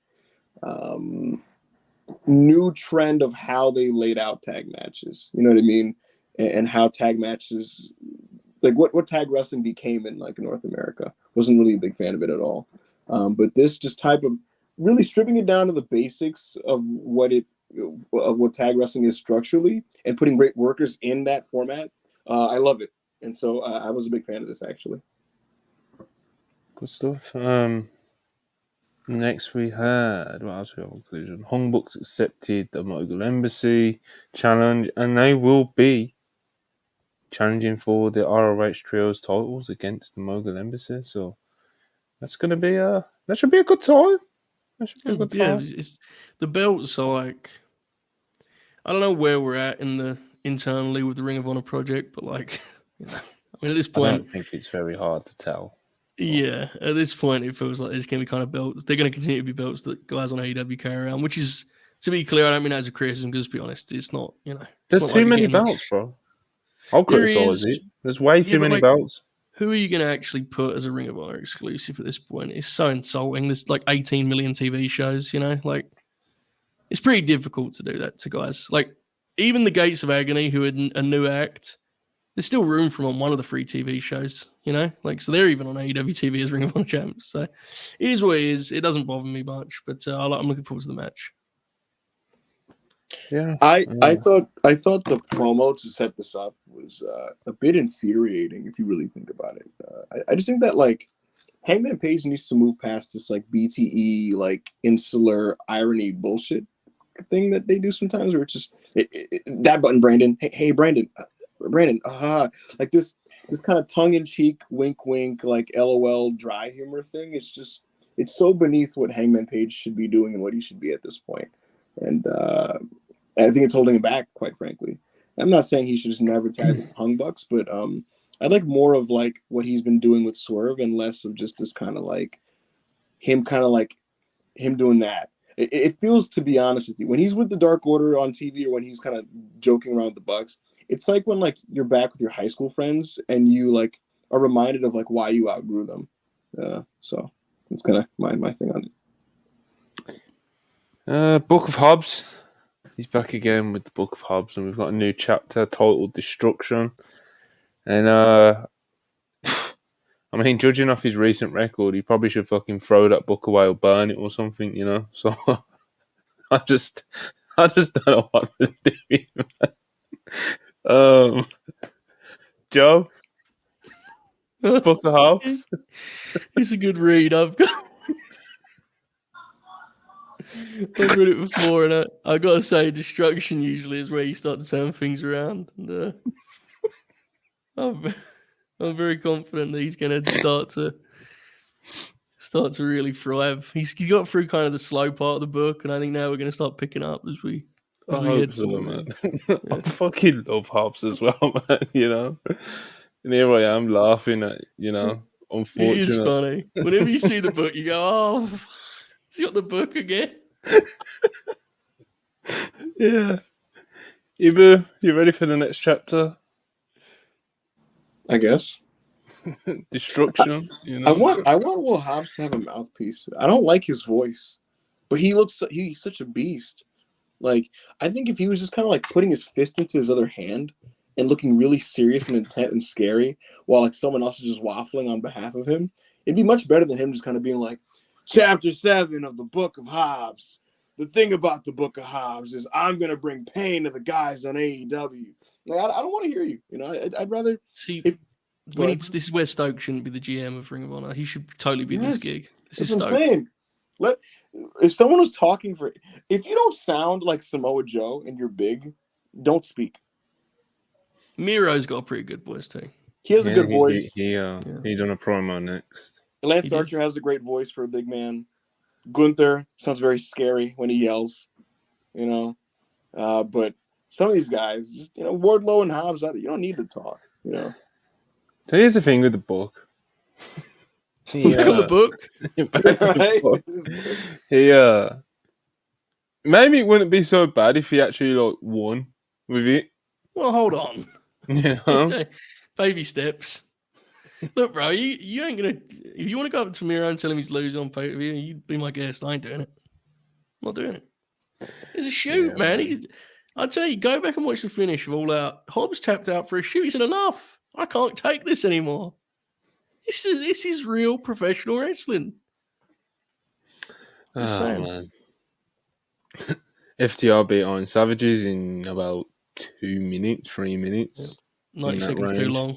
new trend of how they laid out tag matches. You know what I mean? And how tag matches, like what tag wrestling became in like North America, wasn't really a big fan of it at all. But this just type of really stripping it down to the basics of what tag wrestling is structurally and putting great workers in that format. I love it. And so I was a big fan of this actually. Good stuff. Next we had, what else we have on Collision? Hung Bucks accepted the Mogul Embassy challenge, and they will be challenging for the ROH Trios titles against the Mogul Embassy. So that's going to be that should be a good time. That should be a good time. Yeah, the belts are like, I don't know where we're at internally with the Ring of Honor project, but like, you know, I mean, at this point, I don't think it's very hard to tell. Yeah, at this point, it feels like there's going to be kind of belts. They're going to continue to be belts that guys on AEW carry around, which is, to be clear, I don't mean that as a criticism, because to be honest, it's not, you know. There's too many belts, bro. I'll criticize it. There's way too many belts. Who are you going to actually put as a Ring of Honor exclusive at this point? It's so insulting. There's like 18 million TV shows, you know? Like, it's pretty difficult to do that to guys. Like, even the Gates of Agony, who are a new act, there's still room for them on one of the free TV shows, you know? Like, so they're even on AEW TV as Ring of Honor champs. So it is what it is. It doesn't bother me much, but I'm looking forward to the match. Yeah. I thought the promo to set this up was a bit infuriating if you really think about it. I just think that like Hangman Page needs to move past this like BTE like insular irony bullshit thing that they do sometimes, where it's just that button, Brandon. Hey Brandon. Brandon, like this kind of tongue-in-cheek, wink, like LOL dry humor thing. It's so beneath what Hangman Page should be doing and what he should be at this point. And I think it's holding him back, quite frankly. I'm not saying he should just never tag with Hung Bucks, but I'd like more of like what he's been doing with Swerve and less of just this kind of like him doing that. It feels, to be honest with you, when he's with the Dark Order on TV or when he's kind of joking around with the Bucks, it's like when like you're back with your high school friends and you like are reminded of like why you outgrew them. So it's kind of my thing on it. Book of Hobbs. He's back again with the Book of Hobbs, and we've got a new chapter titled Destruction. And I mean, judging off his recent record, he probably should fucking throw that book away or burn it or something, you know. So I just don't know what to do. Joe, Book of Hobbs. It's a good read. I've read it before, and I gotta say, Destruction usually is where you start to turn things around. And I'm very confident that he's gonna start to really thrive. He got through kind of the slow part of the book, and I think now we're gonna start picking up as we head forward. Man. I fucking love Hobbs as well, man. You know, and here I am laughing at, you know, unfortunately. It is funny. Whenever you see the book, you go, "Oh, he's got the book again." Yeah. Ibu, you ready for the next chapter? I guess. Destruction. You know? I want Will Hobbs to have a mouthpiece. I don't like his voice, but he's such a beast. Like, I think if he was just kind of like putting his fist into his other hand and looking really serious and intent and scary while like someone else is just waffling on behalf of him, it'd be much better than him just kind of being like, Chapter 7 of the Book of Hobbs. The thing about the Book of Hobbs is I'm going to bring pain to the guys on AEW. Like, I don't want to hear you. You know, I'd rather... See, This is where Stoke shouldn't be the GM of Ring of Honor. He should totally be this gig. This is what I'm Stoke. saying. If someone was talking if you don't sound like Samoa Joe and you're big, don't speak. Miro's got a pretty good voice too. He has a good voice. He done a promo next. Lance Archer has a great voice for a big man. Gunther sounds very scary when he yells, but some of these guys, just, Wardlow and Hobbs, you don't need to talk, So here's the thing with the book. Back on the book. Maybe it wouldn't be so bad if he actually won with it. Well, hold on. Baby steps. Look, bro, you ain't gonna. If you want to go up to Miro and tell him he's losing on pay-per-view, you'd be my guest. I ain't doing it. I'm not doing it. It's a shoot, man. I'll tell you, go back and watch the finish of All Out. Hobbs tapped out for a shoot. He said, "Enough. I can't take this anymore. This is real professional wrestling." Man. FTR beat Iron Savages in about 3 minutes. 90 seconds too long.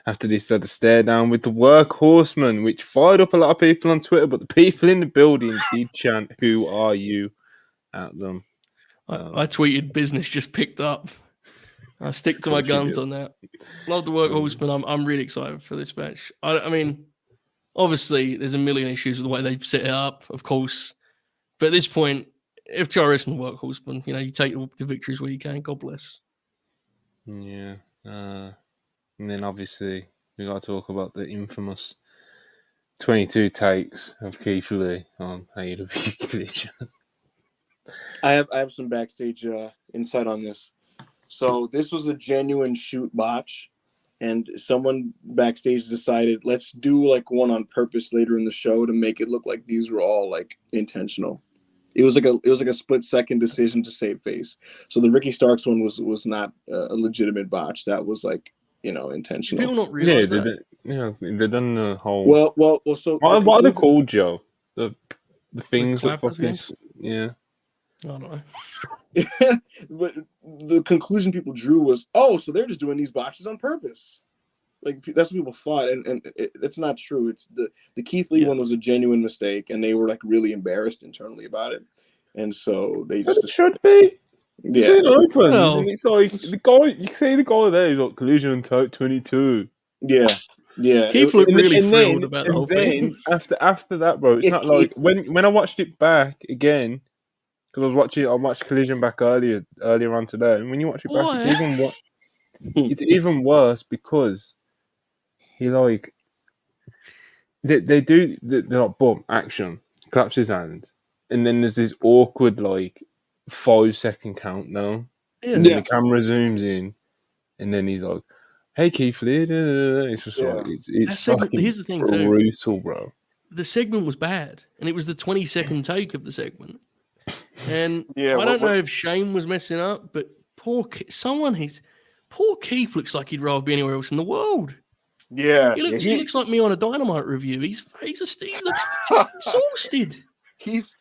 After this, had to stare down with the workhorseman, which fired up a lot of people on Twitter, but the people in the building did chant, "Who are you?" at them. I tweeted, "Business just picked up." I stick to my guns on that. Love the workhorseman. I'm really excited for this match. I mean, obviously, there's a million issues with the way they've set it up, of course. But at this point, if TRS and the workhorseman, you take the victories where you can. God bless. Yeah. And then obviously we got to talk about the infamous 22 takes of Keith Lee on AEW Collision. I have some backstage insight on this. So this was a genuine shoot botch, and someone backstage decided, let's do one on purpose later in the show to make it look like these were all intentional. It was like a split-second decision to save face. So the Ricky Starks one was not a legitimate botch. That was intentional. People not realize that. They done the whole. Well. So what are they called, Joe? The things that fucking I don't know. But the conclusion people drew was, so they're just doing these botches on purpose. That's what people thought, and it's not true. It's the Keith Lee one was a genuine mistake, and they were really embarrassed internally about it, and so they just it should be. Yeah, it opens, and it's the guy. You see the guy there. He's Collision type 22. Yeah. Keith looked really thrilled about the whole thing. After that, bro, it's not like when I watched it back again, because I watched Collision back earlier on today, and when you watch it back, it's even worse because he they do they're like boom action, claps his hands, and then there's this awkward 5-second countdown, and then the camera zooms in, and then he's like, "Hey Keith Lee," it's just it's fucking here's the thing brutal, bro. The segment was bad, and it was the 20-second take of the segment, and I don't know if Shane was messing up, but poor Keith looks like he'd rather be anywhere else in the world. Yeah, he looks like me on a Dynamite review. He looks exhausted. He's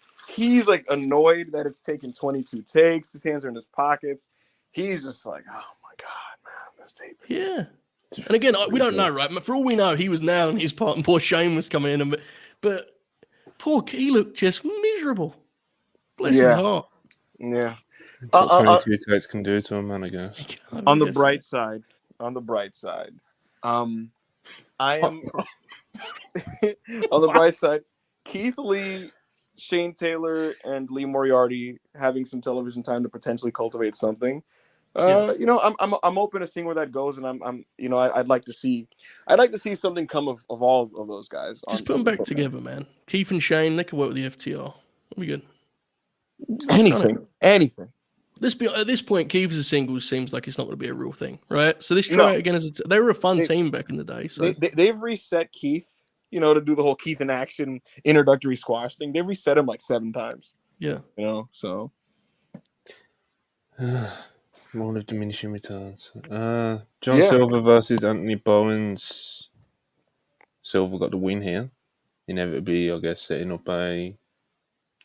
annoyed that it's taken 22 takes. His hands are in his pockets. He's just like, oh my god, man, this tape. Yeah, and again, we don't know, right? For all we know, he was now in his part, and poor Shane was coming in, but poor he looked just miserable. Bless his heart. Yeah. That's what 22 takes can do to a man, I guess. On the bright side, I am on the bright side. Keith Lee, Shane Taylor, and Lee Moriarty having some television time to potentially cultivate something. I'm open to seeing where that goes, and I'd like to see something come of all of those guys. Just put them back together, man. Keith and Shane, they could work with the FTR. That'll be good. Anything. At this point, Keith as a singles seems like it's not going to be a real thing, right? So let's try it again they were a fun team back in the day. So they've reset Keith, to do the whole Keith in action introductory squash thing. They've reset him 7 times. Yeah. So more of diminishing returns. John Silver versus Anthony Bowens. Silver got the win here. Inevitably, I guess, setting up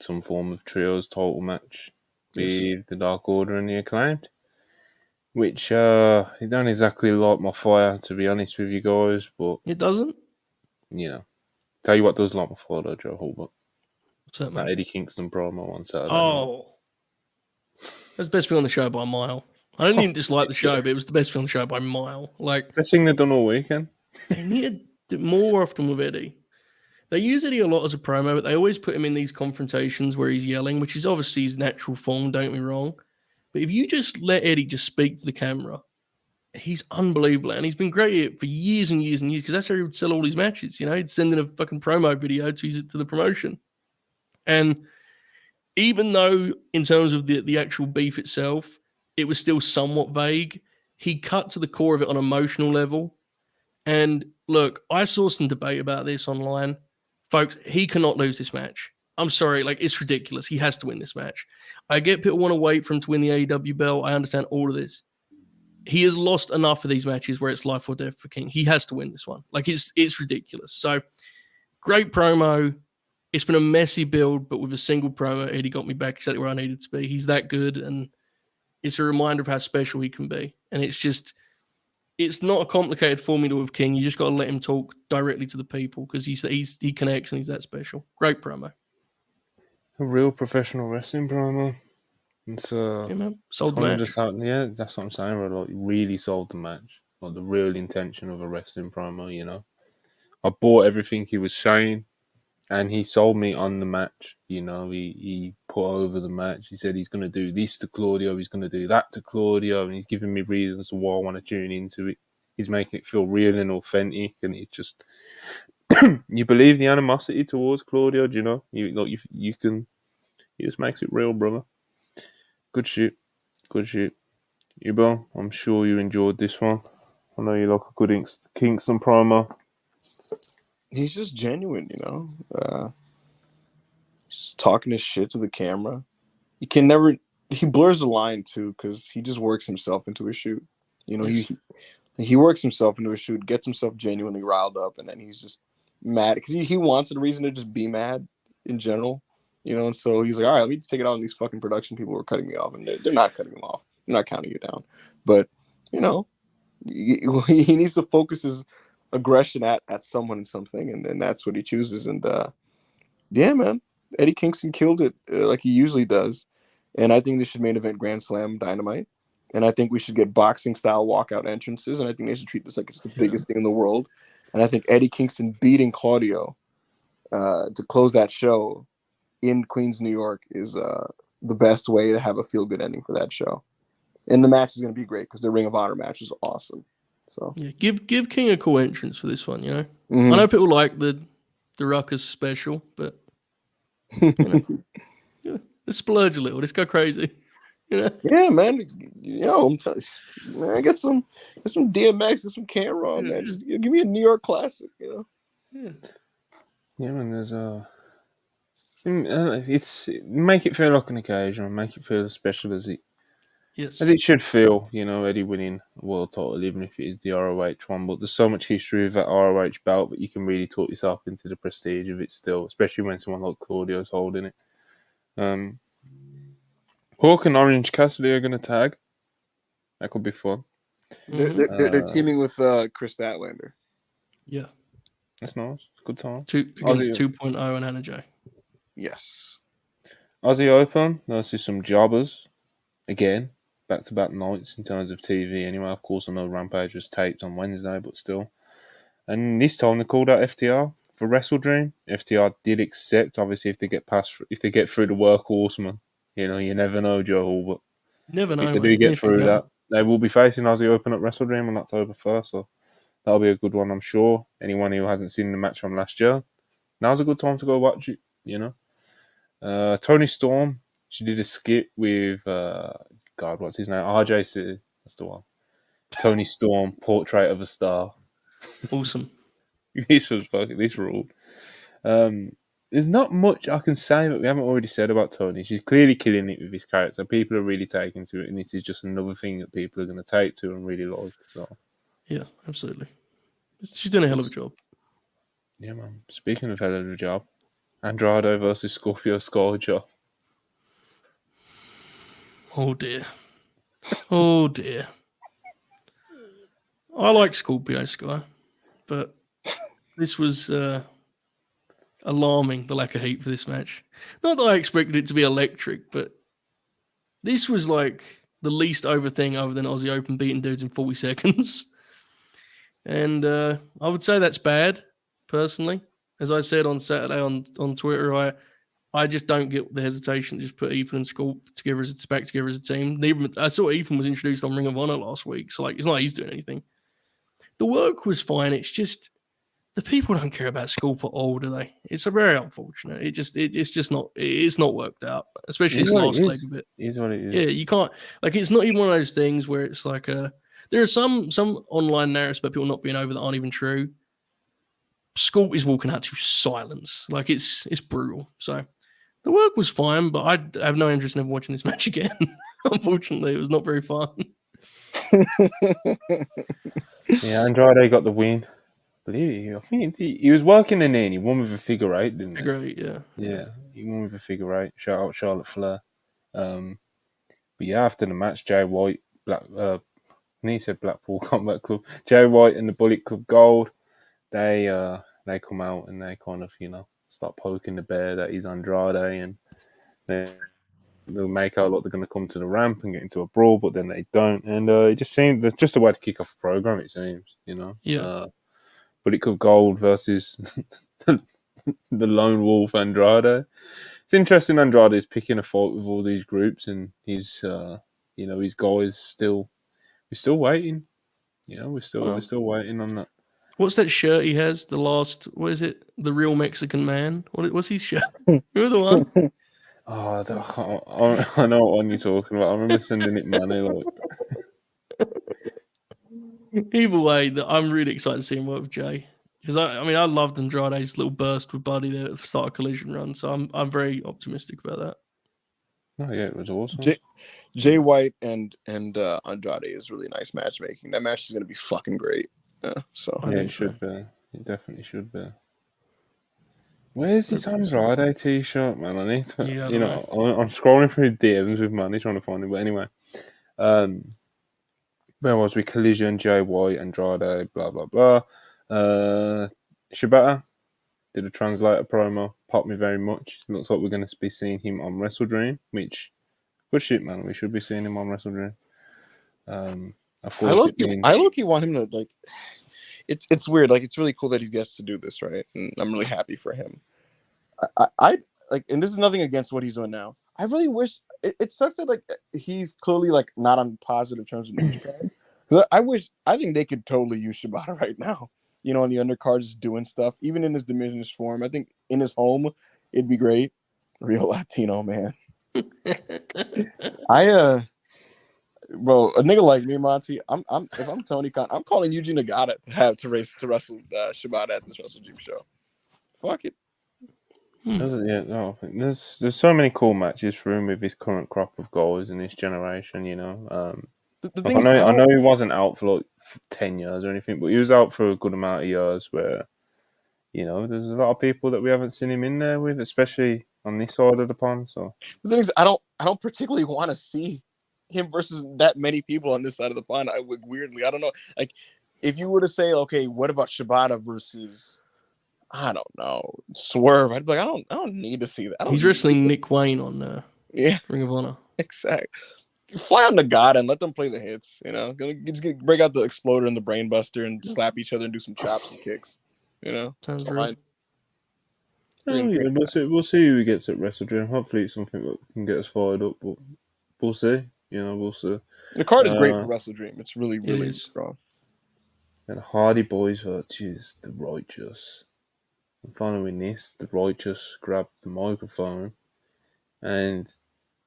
some form of trios title match with the Dark Order and the Acclaimed. which it don't exactly light my fire, to be honest with you guys. But It doesn't? tell you what does light my fire, though, Joe Hulbert. What's that, That man? Eddie Kingston promo on Saturday night. Oh, that's the best thing on the show by a mile. I didn't even dislike the show, but it was the best thing on the show by a mile. Like, Best thing they've done all weekend. they need to do more often with Eddie. They use Eddie a lot as a promo, but they always put him in these confrontations where he's yelling, which is obviously his natural form, don't get me wrong. But if you just let Eddie just speak to the camera, he's unbelievable. And he's been great at it for years and years and years, because that's how he would sell all his matches. He'd send in a fucking promo video to the promotion. And even though in terms of the actual beef itself, it was still somewhat vague, he cut to the core of it on an emotional level. And look, I saw some debate about this online. Folks, he cannot lose this match. I'm sorry, it's ridiculous. He has to win this match. I get people want to wait for him to win the AEW belt. I understand all of this. He has lost enough of these matches where it's life or death for King. He has to win this one. It's ridiculous. So, great promo. It's been a messy build, but with a single promo, Eddie got me back exactly where I needed to be. He's that good, and it's a reminder of how special he can be. And it's not a complicated formula with King. You just got to let him talk directly to the people, because he connects and he's that special. Great promo. A real professional wrestling promo. It's man. Sold the match. Yeah, that's what I'm saying. Right? Really sold the match. Like the real intention of a wrestling promo. I bought everything he was saying, and he sold me on the match. He put over the match. He said he's going to do this to Claudio, he's going to do that to Claudio, and he's giving me reasons why I want to tune into it. He's making it feel real and authentic, and it's just you believe the animosity towards Claudio. Do you know? You can. He just makes it real, brother. Good shit. Ubo, I'm sure you enjoyed this one. I know you like a good Kingston promo. He's just genuine, just talking his shit to the camera. He blurs the line too, because he just works himself into a shoot. Yes. He works himself into a shoot, gets himself genuinely riled up, and then he's just mad because he wants a reason to just be mad in general, and so he's like, all right, let me just take it out on these fucking production people who are cutting me off, and they're not cutting him off. They're not counting you down. But, he needs to focus his aggression at someone and something, and then that's what he chooses. And yeah, man, Eddie Kingston killed it like he usually does. And I think this should main event Grand Slam Dynamite. And I think we should get boxing style walkout entrances. And I think they should treat this like it's the biggest thing in the world. And I think Eddie Kingston beating Claudio to close that show in Queens, New York is the best way to have a feel good ending for that show. And the match is going to be great because the Ring of Honor match is awesome. So yeah, give King a cool entrance for this one. Mm-hmm. I know people like the Ruckus special, but let's splurge a little. Let's go crazy. Yeah, man. I'm telling you, man, get some DMX, get some Cameron, man. Just give me a New York classic, Yeah. Yeah, man. There's it's make it feel like an occasion, make it feel as special as it should feel. Eddie winning a world title, even if it is the ROH one. But there's so much history of that ROH belt that you can really talk yourself into the prestige of it still, especially when someone like Claudio's holding it. Hawk and Orange Cassidy are going to tag. That could be fun. They're teaming with Chris Statlander. Yeah. That's nice. Good time. Against 2.0 and Anna J. Yes. Aussie Open. Let's do some jobbers. Again, back-to-back nights in terms of TV. Anyway, of course, I know Rampage was taped on Wednesday, but still. And this time they called out FTR for Wrestle Dream. FTR did accept, obviously, if they get through the workhorseman. You never know, Joe, but never know. If they do get through that, they will be facing Aussie Open at Wrestle Dream on October 1st. So that'll be a good one, I'm sure. Anyone who hasn't seen the match from last year, now's a good time to go watch it. Tony Storm, she did a skit with what's his name? RJC. That's the one. Tony Storm, Portrait of a Star. Awesome. This ruled. There's not much I can say that we haven't already said about Tony. She's clearly killing it with his character. People are really taking to it, and this is just another thing that people are going to take to and really like. So, yeah, absolutely. She's doing a hell of a job. Yeah, man. Speaking of hell of a job, Andrade versus Scorpio Scorpio. Oh dear. Oh dear. I like Scorpio Sky, but this was alarming, the lack of heat for this match. Not that I expected it to be electric, but this was like the least over thing other than Aussie Open beating dudes in 40 seconds. And I would say that's bad, personally. As I said on Saturday on Twitter, I just don't get the hesitation to just put Ethan and Scorp together back together as a team. I saw Ethan was introduced on Ring of Honor last week, so like it's not like he's doing anything. The work was fine. It's just the people don't care about Scorp at all, do they? It's a very unfortunate. It's just not. It's not worked out, especially this last leg of it. It is what it is. Yeah, you can't like. It's not even one of those things where it's like there are some online narratives about people not being over that aren't even true. Scorp is walking out to silence. Like it's brutal. So the work was fine, but I have no interest in ever watching this match again. Unfortunately, it was not very fun. Yeah, Andrade got the win. But I think he was working in there and he won with a figure eight, didn't he? Figure eight, yeah. Yeah, he won with a figure eight. Shout out Charlotte Flair. But yeah, after the match, Jay White, he said Blackpool Combat Club, Jay White and the Bullet Club Gold, they come out and they kind of, start poking the bear that is Andrade, and they'll make out like they're going to come to the ramp and get into a brawl, but then they don't. And it just seemed that's just a way to kick off the program, it seems, Yeah. Bullet Club Gold versus the lone wolf Andrade. It's interesting. Andrade is picking a fight with all these groups, and his guys we're still waiting. We're still waiting on that. What's that shirt he has? The last, what is it? The Real Mexican Man. What's his shirt? Remember the one? I know what one you're talking about. I remember sending it money. Like. Either way, I'm really excited to see him work with Jay. Because I loved Andrade's little burst with Buddy there at the start of Collision run, so I'm very optimistic about that. Oh yeah, it was awesome. Jay White and Andrade is really nice matchmaking. That match is gonna be fucking great. It should be. It definitely should be. Where's this Andrade t-shirt, man? I need to. I'm scrolling through DMs with money trying to find it. But anyway, where was we? Collision, Jay White, Andrade, blah blah blah. Shibata did a translator promo. Popped me very much. Looks like we're going to be seeing him on Wrestle Dream, which good shit, man. We should be seeing him on Wrestle Dream. Of course, I low-key want him to like. It's weird. Like it's really cool that he gets to do this, right? And I'm really happy for him. I like, and this is nothing against what he's doing now. I really wish it sucks that like he's clearly like not on positive terms with New Japan. Because I think they could totally use Shibata right now. On the undercard, just doing stuff, even in his diminished form. I think in his home, it'd be great. Real Latino man. Bro, a nigga like me, Monty, if I'm Tony Khan, I'm calling Yuji Nagata to wrestle Shibata at this Wrestle Dream show. Fuck it. There's so many cool matches for him with his current crop of guys in this generation. I know he wasn't out for like 10 years or anything, but he was out for a good amount of years. Where there's a lot of people that we haven't seen him in there with, especially on this side of the pond. So the thing is, I don't particularly want to see him versus that many people on this side of the pond. I would weirdly, I don't know. Like, if you were to say, okay, what about Shibata versus, I don't know, Swerve? I'd be like, I don't need to see that. He's wrestling Nick Wayne on Ring of Honor. Exactly. Fly on Nagata and let them play the hits. Just break out the Exploder and the Brainbuster and slap each other and do some chops and kicks. Sounds right. We'll see who he gets at Wrestle Dream. Hopefully, it's something that can get us fired up, but we'll see. We'll see. The card is great for Wrestle Dream. It's really, really strong. And the Hardy Boys versus the Righteous. And following this, the Righteous grabbed the microphone, and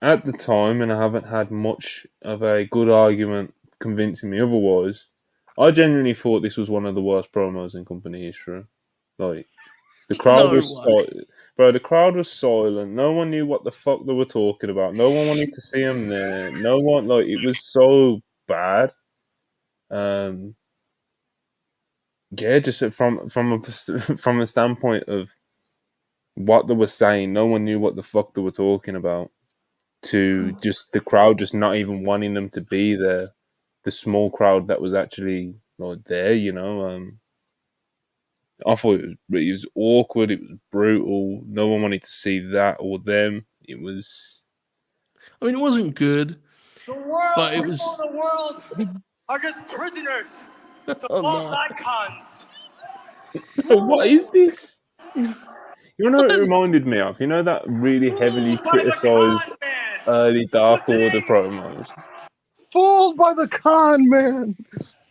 at the time, and I haven't had much of a good argument convincing me otherwise, I genuinely thought this was one of the worst promos in company history. Like, the crowd the crowd was silent. No one knew what the fuck they were talking about. No one wanted to see him there. No one, it was so bad. Just from a standpoint of what they were saying, no one knew what the fuck they were talking about. To just the crowd just not even wanting them to be there. The small crowd that was actually like there. I thought it was awkward. It was brutal. No one wanted to see that or them. It was. I mean, it wasn't good. The world, But it people was- in the world are just prisoners to Oh, false no. icons. What is this? You know what it reminded me of? You know that really heavily By the criticised con man. early Dark What's Order it? promos. Fooled by the con man.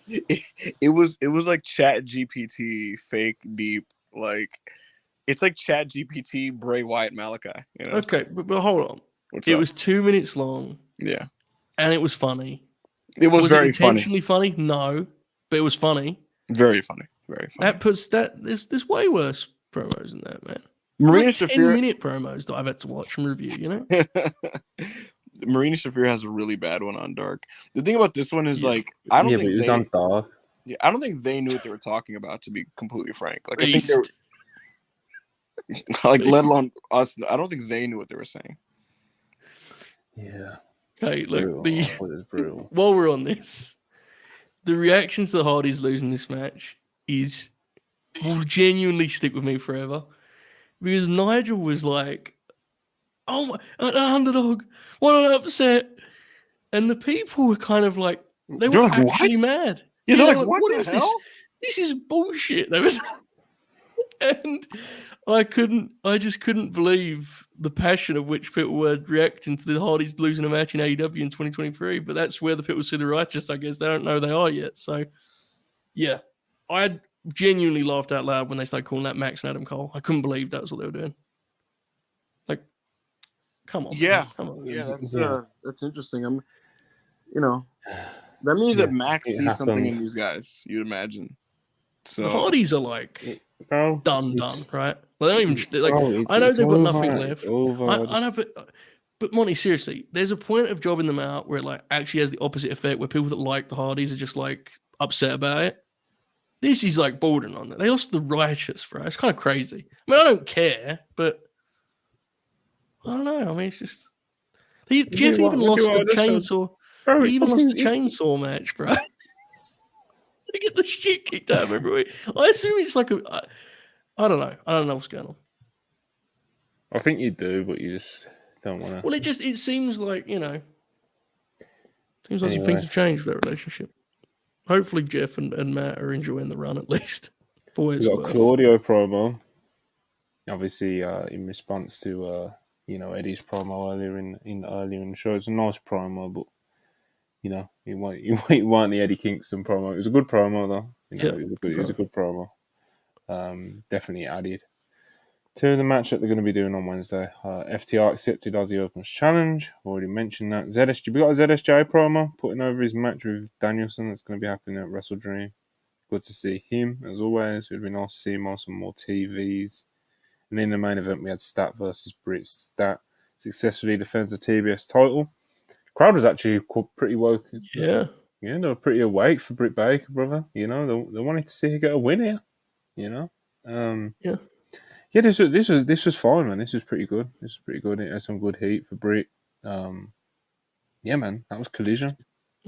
It was like Chat GPT fake deep, like it's like Chat GPT Bray Wyatt Malachi. Okay, but hold on. What's It up? was 2 minutes long, Yeah, and it was funny. it was very it intentionally funny? No, but it was funny. very funny, very funny. That puts there's way worse promos than that, man. Marina It's like Shafir 10-minute promos that I've had to watch and review. Marina Shafir has a really bad one on Dark. The thing about this one is Yeah. like I don't But it think was on Dark. I don't think they knew what they were talking about. To be completely frank, like I think Beast. they were like, let alone us. I don't think they knew what they were saying. Yeah. Okay, look, Brutal. It was brutal. while we're on this, the reaction to the Hardys losing this match will genuinely stick with me forever. Because Nigel was like, "Oh my, an underdog! What an upset!" And the people were kind of like, they They're were like, actually "What?" mad. Yeah, they're like, like, "What the is hell? this? This is bullshit." They was, and I just couldn't believe the passion of which people were reacting to the Hardys losing a match in AEW in 2023. But that's where the people see the righteous, I guess. They don't know they are yet. So, yeah, I genuinely laughed out loud when they started calling that Max and Adam Cole. I couldn't believe that was what they were doing. Like, come on. Yeah, man. Come on. yeah, Yeah. that's interesting. That means Yeah, that Max it sees something in happened. these guys. You'd imagine. The So Hardys are like Bro, done, it's- right? They don't even like. bro, I know it's they've got over, nothing left. It's over. I know, but Monty, seriously, there's a point of jobbing them out where it like actually has the opposite effect, where people that like the Hardys are just like upset about it. This is like bordering on that. They lost the righteous, bro. It's kind of crazy. I mean, I don't care, but I don't know. I mean, it's just Jeff even lost the chainsaw. Bro, He even lost the chainsaw match, bro. They get the shit kicked out of every week. I assume it's like I don't know. I don't know what's going on. I think you do, but you just don't want to. Well, it seems like, seems like some Anyway. things have changed with that relationship. Hopefully Jeff and Matt are enjoying the run at least. We got a Claudio promo. Obviously, in response to Eddie's promo earlier in the show. It's a nice promo, but it weren't the Eddie Kingston promo. It was a good promo though. It was a good promo. Definitely added to the match that they're going to be doing on Wednesday. FTR accepted Aussie Open's challenge. Already mentioned that. We got a ZSJ promo putting over his match with Danielson that's going to be happening at Wrestle Dream. Good to see him as always. It would be nice to see him on some more TVs. And in the main event, we had Stat versus Britt. Stat successfully defends the TBS title. Crowd was actually pretty woke. Yeah. Yeah, they were pretty awake for Britt Baker, brother. They wanted to see her get a win here. Yeah. Yeah, this was fine, man. This was pretty good. It had some good heat for Britt. Yeah, man, that was Collision.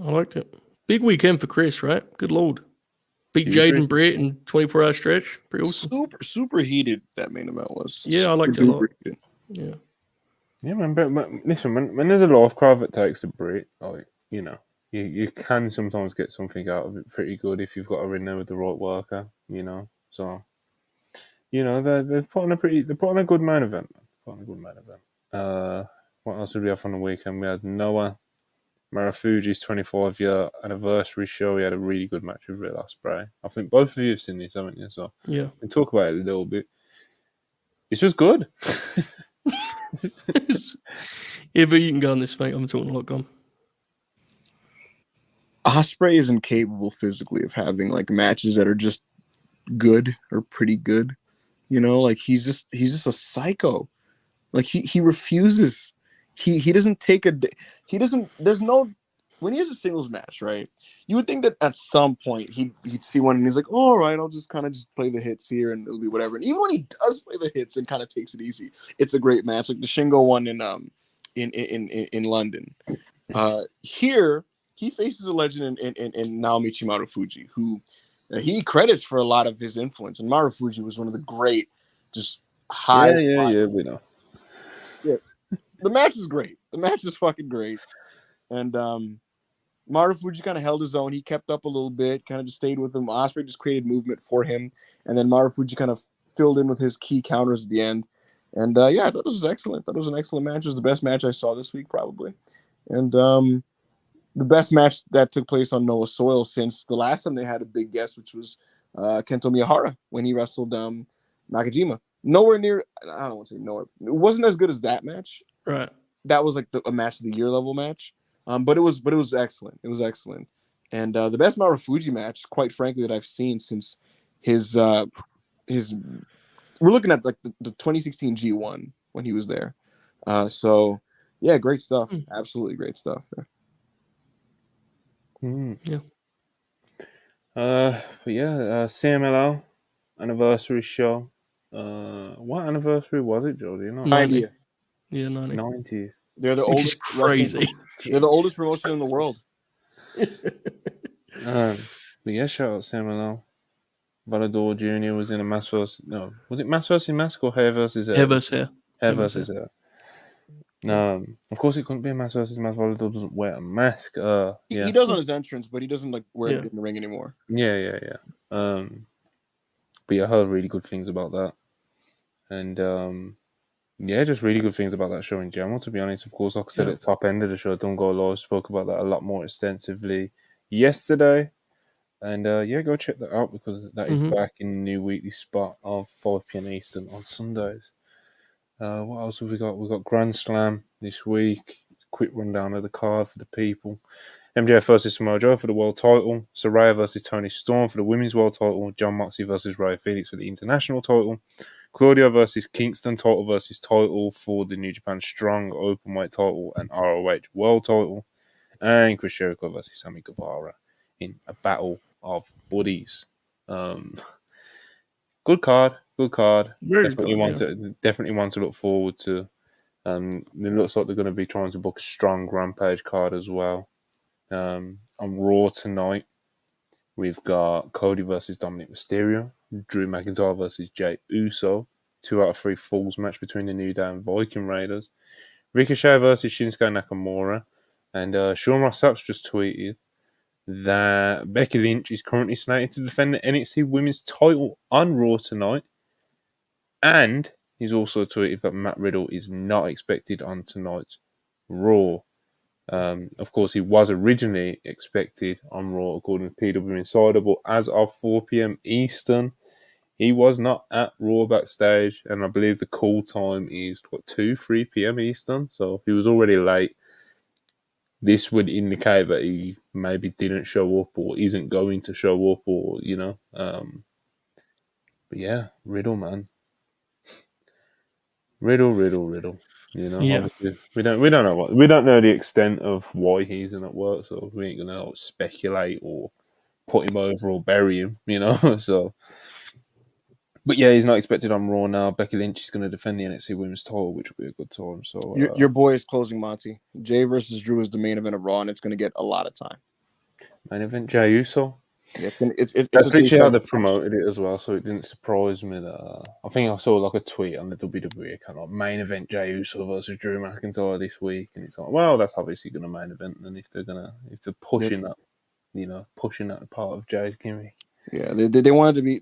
I liked it. Big weekend for Chris, right? Good lord. Beat Jade and Britt in 24-hour stretch. Pretty awesome. Super heated that main event was. Yeah, I liked it a lot. Heated. Yeah. Yeah, man. But listen, when there's a live crowd that takes the Britt, like you can sometimes get something out of it pretty good if you've got her in there with the right worker. So. They're putting a good main event. What else did we have on the weekend? We had Noah Marufuji's 25-year anniversary show. We had a really good match with Real Ospreay. I think both of you have seen this, haven't you? So yeah, we can talk about it a little bit. This was good. Yeah, but you can go on this, mate. I'm talking a lot, gone. Ospreay is incapable physically of having like matches that are just good or pretty good. Like he's just a psycho. Like he refuses. He doesn't take there's no, when he has a singles match, right? You would think that at some point he'd see one and he's like, all right, I'll just kind of just play the hits here and it'll be whatever. And even when he does play the hits and kind of takes it easy, it's a great match. Like the Shingo one in London. Here he faces a legend in Naomichi Marufuji, who he credits for a lot of his influence. And Marufuji was one of the great, just high. Yeah, we know. Yeah, the match is great. The match is fucking great. And Marufuji kind of held his own. He kept up a little bit, kind of just stayed with him. Ospreay just created movement for him. And then Marufuji kind of filled in with his key counters at the end. And yeah, I thought this was excellent. I thought it was an excellent match. It was the best match I saw this week, probably. And the best match that took place on Noah soil since the last time they had a big guest, which was Kento Miyahara when he wrestled Nakajima. Nowhere near, I don't want to say nowhere. It wasn't as good as that match. Right. That was like a match of the year level match. But it was excellent. It was excellent. And the best Marufuji match, quite frankly, that I've seen since his we're looking at like the 2016 G1 when he was there. So yeah, great stuff. Absolutely great stuff there. Yeah. But yeah, CMLL anniversary show. What anniversary was it, Joe? Do you know? 90th. Yeah, 90. 90th. They're the Which oldest is crazy. They're the oldest promotion in the world. But yeah, shout out CMLL. Valador Jr. was in a mask versus... No, was it mask versus mask or hair versus hair? Hair versus hair. Hair versus hair. Of course, it couldn't be a mask versus mask. Valador doesn't wear a mask. He does on his entrance, but he doesn't like wear it in the ring anymore. Yeah. But yeah, I heard really good things about that. And yeah, just really good things about that show in general, to be honest. Of course, like I said at the top end of the show, Don't Go Live spoke about that a lot more extensively yesterday. And yeah, go check that out because that is back in the new weekly spot of 5 p.m. Eastern on Sundays. What else have we got? We've got Grand Slam this week. Quick rundown of the card for the people. MJF versus Samoa Joe for the world title. Saraya versus Toni Storm for the women's world title. John Moxley versus Rey Fenix for the international title. Claudio versus Kingston, title versus title for the New Japan Strong Openweight title and ROH World title. And Chris Jericho versus Sammy Guevara in a battle of buddies. Good card. Very Definitely want to look forward to. It looks like they're going to be trying to book a strong Rampage card as well. On Raw tonight, we've got Cody versus Dominic Mysterio, Drew McIntyre versus Jey Uso, 2 out of 3 falls match between the New Day and Viking Raiders, Ricochet versus Shinsuke Nakamura, and Sean Ross Sapp's just tweeted that Becky Lynch is currently slated to defend the NXT Women's title on Raw tonight, and he's also tweeted that Matt Riddle is not expected on tonight's Raw. Of course, he was originally expected on Raw, according to PW Insider, but as of 4 p.m. Eastern, he was not at Raw backstage, and I believe the call time is 3 p.m. Eastern, so he was already late. This would indicate that he maybe didn't show up or isn't going to show up, or but yeah, Riddle, man, Riddle. Obviously we don't know the extent of why he's in at work, so we ain't gonna speculate or put him over or bury him, So, but yeah, he's not expected on Raw now. Becky Lynch is going to defend the NXT Women's title, which will be a good time. So your boy is closing, Monty. Jay versus Drew is the main event of Raw, and it's going to get a lot of time. Main event, Jey Uso. Yeah, it's That's literally how they promoted it as well, so it didn't surprise me that I think I saw like a tweet on the WWE account, like main event Jey Uso versus Drew McIntyre this week, and it's like, well, that's obviously going to main event, and if they're pushing that, pushing that part of Jay's gimmick. Yeah, they wanted to be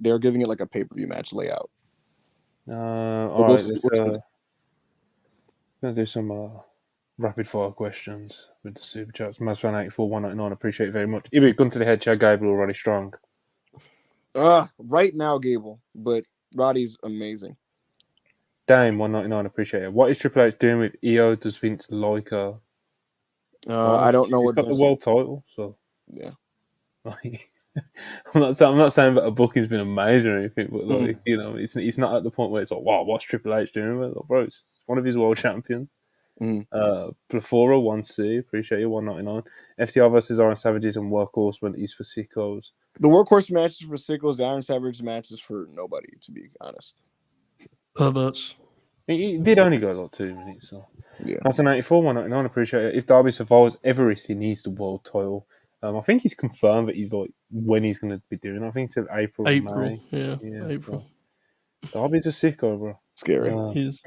they're giving it like a pay-per-view match layout. All right, let's gonna do some rapid fire questions with the super chats. Mazfan 84 199, appreciate it very much. Ibi, gun to the head, Chad Gable already strong. Right now, Gable, but Roddy's amazing. Dame 199, appreciate it. What is Triple H doing with EO? Does Vince like her? I don't know He's what got the world title, so yeah. I'm not saying that a booking's been amazing or anything, but it's not at the point where it's like, wow, what's Triple H doing with it? Like, bro, it's one of his world champions. Plethora 1C, appreciate you 199. FTR versus Iron Savages and Workhorseman is for sickos. The Workhorse matches for sickos, the Iron Savage matches for nobody, to be honest. Perverts. It did only go like 2 minutes, so. Yeah. That's an 84, 199. Appreciate it. If Darby survives Everest, he needs the world title. I think he's confirmed that he's like when he's going to be doing. I think he said April or May. April. So Darby's a sicko, bro. Scary. He is.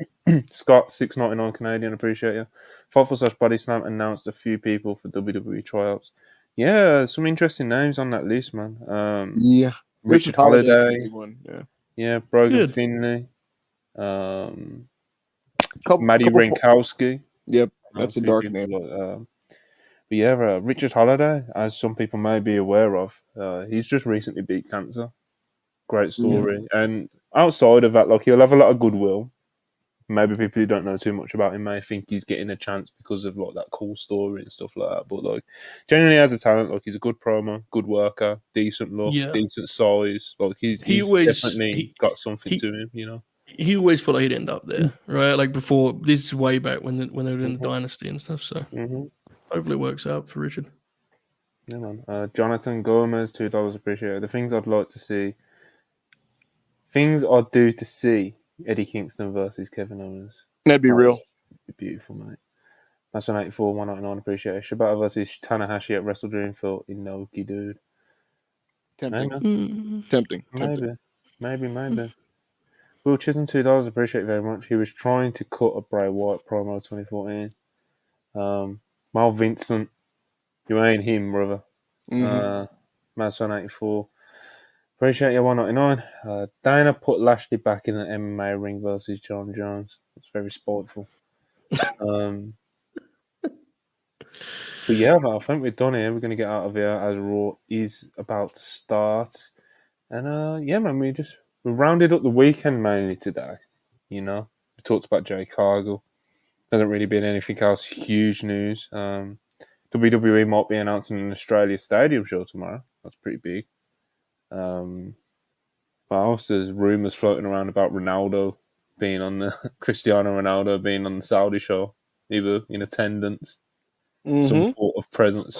Scott, 6.99 Canadian. Appreciate you. Thoughtful/Body Slam announced a few people for WWE tryouts. Yeah, some interesting names on that list, man. Yeah. Richard Holiday's a Holiday. big one. Yeah. Yeah, Brogan Good. Finley. Maddie Rankowski. Yep, that's a dark name. But yeah, Richard Holiday, as some people may be aware of, he's just recently beat cancer. Great story. And outside of that, like, he'll have a lot of goodwill. Maybe people who don't know too much about him may think he's getting a chance because of like that cool story and stuff like that. But like, generally has a talent. Like, he's a good promo, good worker, decent look, decent size. Like, he's definitely got something to him, you know. He always thought he'd end up there, right? Like before, this is way back when they were in the Dynasty and stuff. So hopefully it works out for Richard. Yeah, man. Jonathan Gomez, $2, appreciated. The things I'd like to see. Things I'd do to see Eddie Kingston versus Kevin Owens. That'd be real. Be beautiful, mate. That's an 84, 199, appreciate it. Shibata versus Tanahashi at Wrestle Dream for Inoki, dude. Tempting. Maybe. Will Chisholm, $2, appreciate it very much. He was trying to cut a Bray Wyatt promo 2014. Mal Vincent, you ain't him, brother. Mazvan 84. Appreciate you, 199. Dana put Lashley back in an MMA ring versus John Jones. That's very spiteful. But yeah, I think we're done here. We're going to get out of here as Raw is about to start. And yeah, man, we rounded up the weekend mainly today. You know, we talked about Jade Cargill. Hasn't really been anything else huge news. WWE might be announcing an Australia Stadium show tomorrow. That's pretty big. What else? There's rumours floating around about Ronaldo being on the Cristiano Ronaldo being on the Saudi show, either in attendance, some form of presence.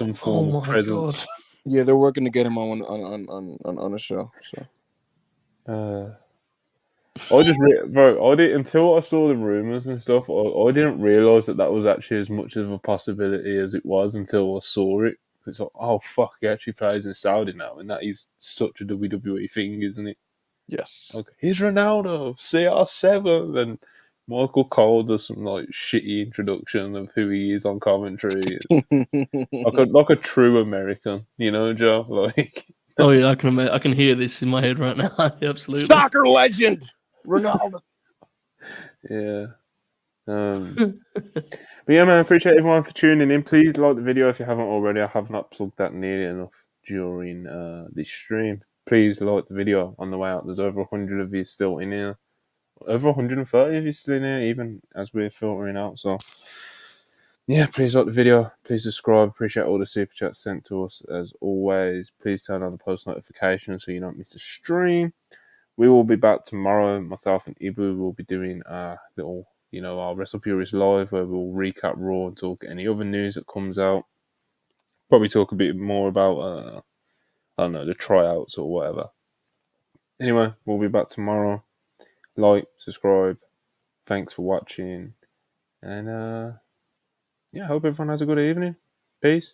God. Yeah, they're working to get him on a show. So. I just bro, I did until I saw the rumours and stuff. I didn't realise that was actually as much of a possibility as it was until I saw it. It's like, oh fuck, he actually plays in Saudi now, and that is such a WWE thing, isn't it? Yes. Okay, here's Ronaldo, CR7, and Michael Cole does some like shitty introduction of who he is on commentary, like a true American, you know, Joe. Like, oh yeah, I can hear this in my head right now. Absolutely, soccer legend Ronaldo. Yeah. But yeah, man, I appreciate everyone for tuning in. Please like the video if you haven't already. I have not plugged that nearly enough during this stream. Please like the video on the way out. There's over 100 of you still in here. Over 130 of you still in here, even as we're filtering out. So, yeah, please like the video. Please subscribe. Appreciate all the super chats sent to us as always. Please turn on the post notifications so you don't miss the stream. We will be back tomorrow. Myself and Ibu will be doing a little, our WrestlePurists live where we'll recap Raw and talk any other news that comes out. Probably talk a bit more about, the tryouts or whatever. Anyway, we'll be back tomorrow. Like, subscribe. Thanks for watching. And, I hope everyone has a good evening. Peace.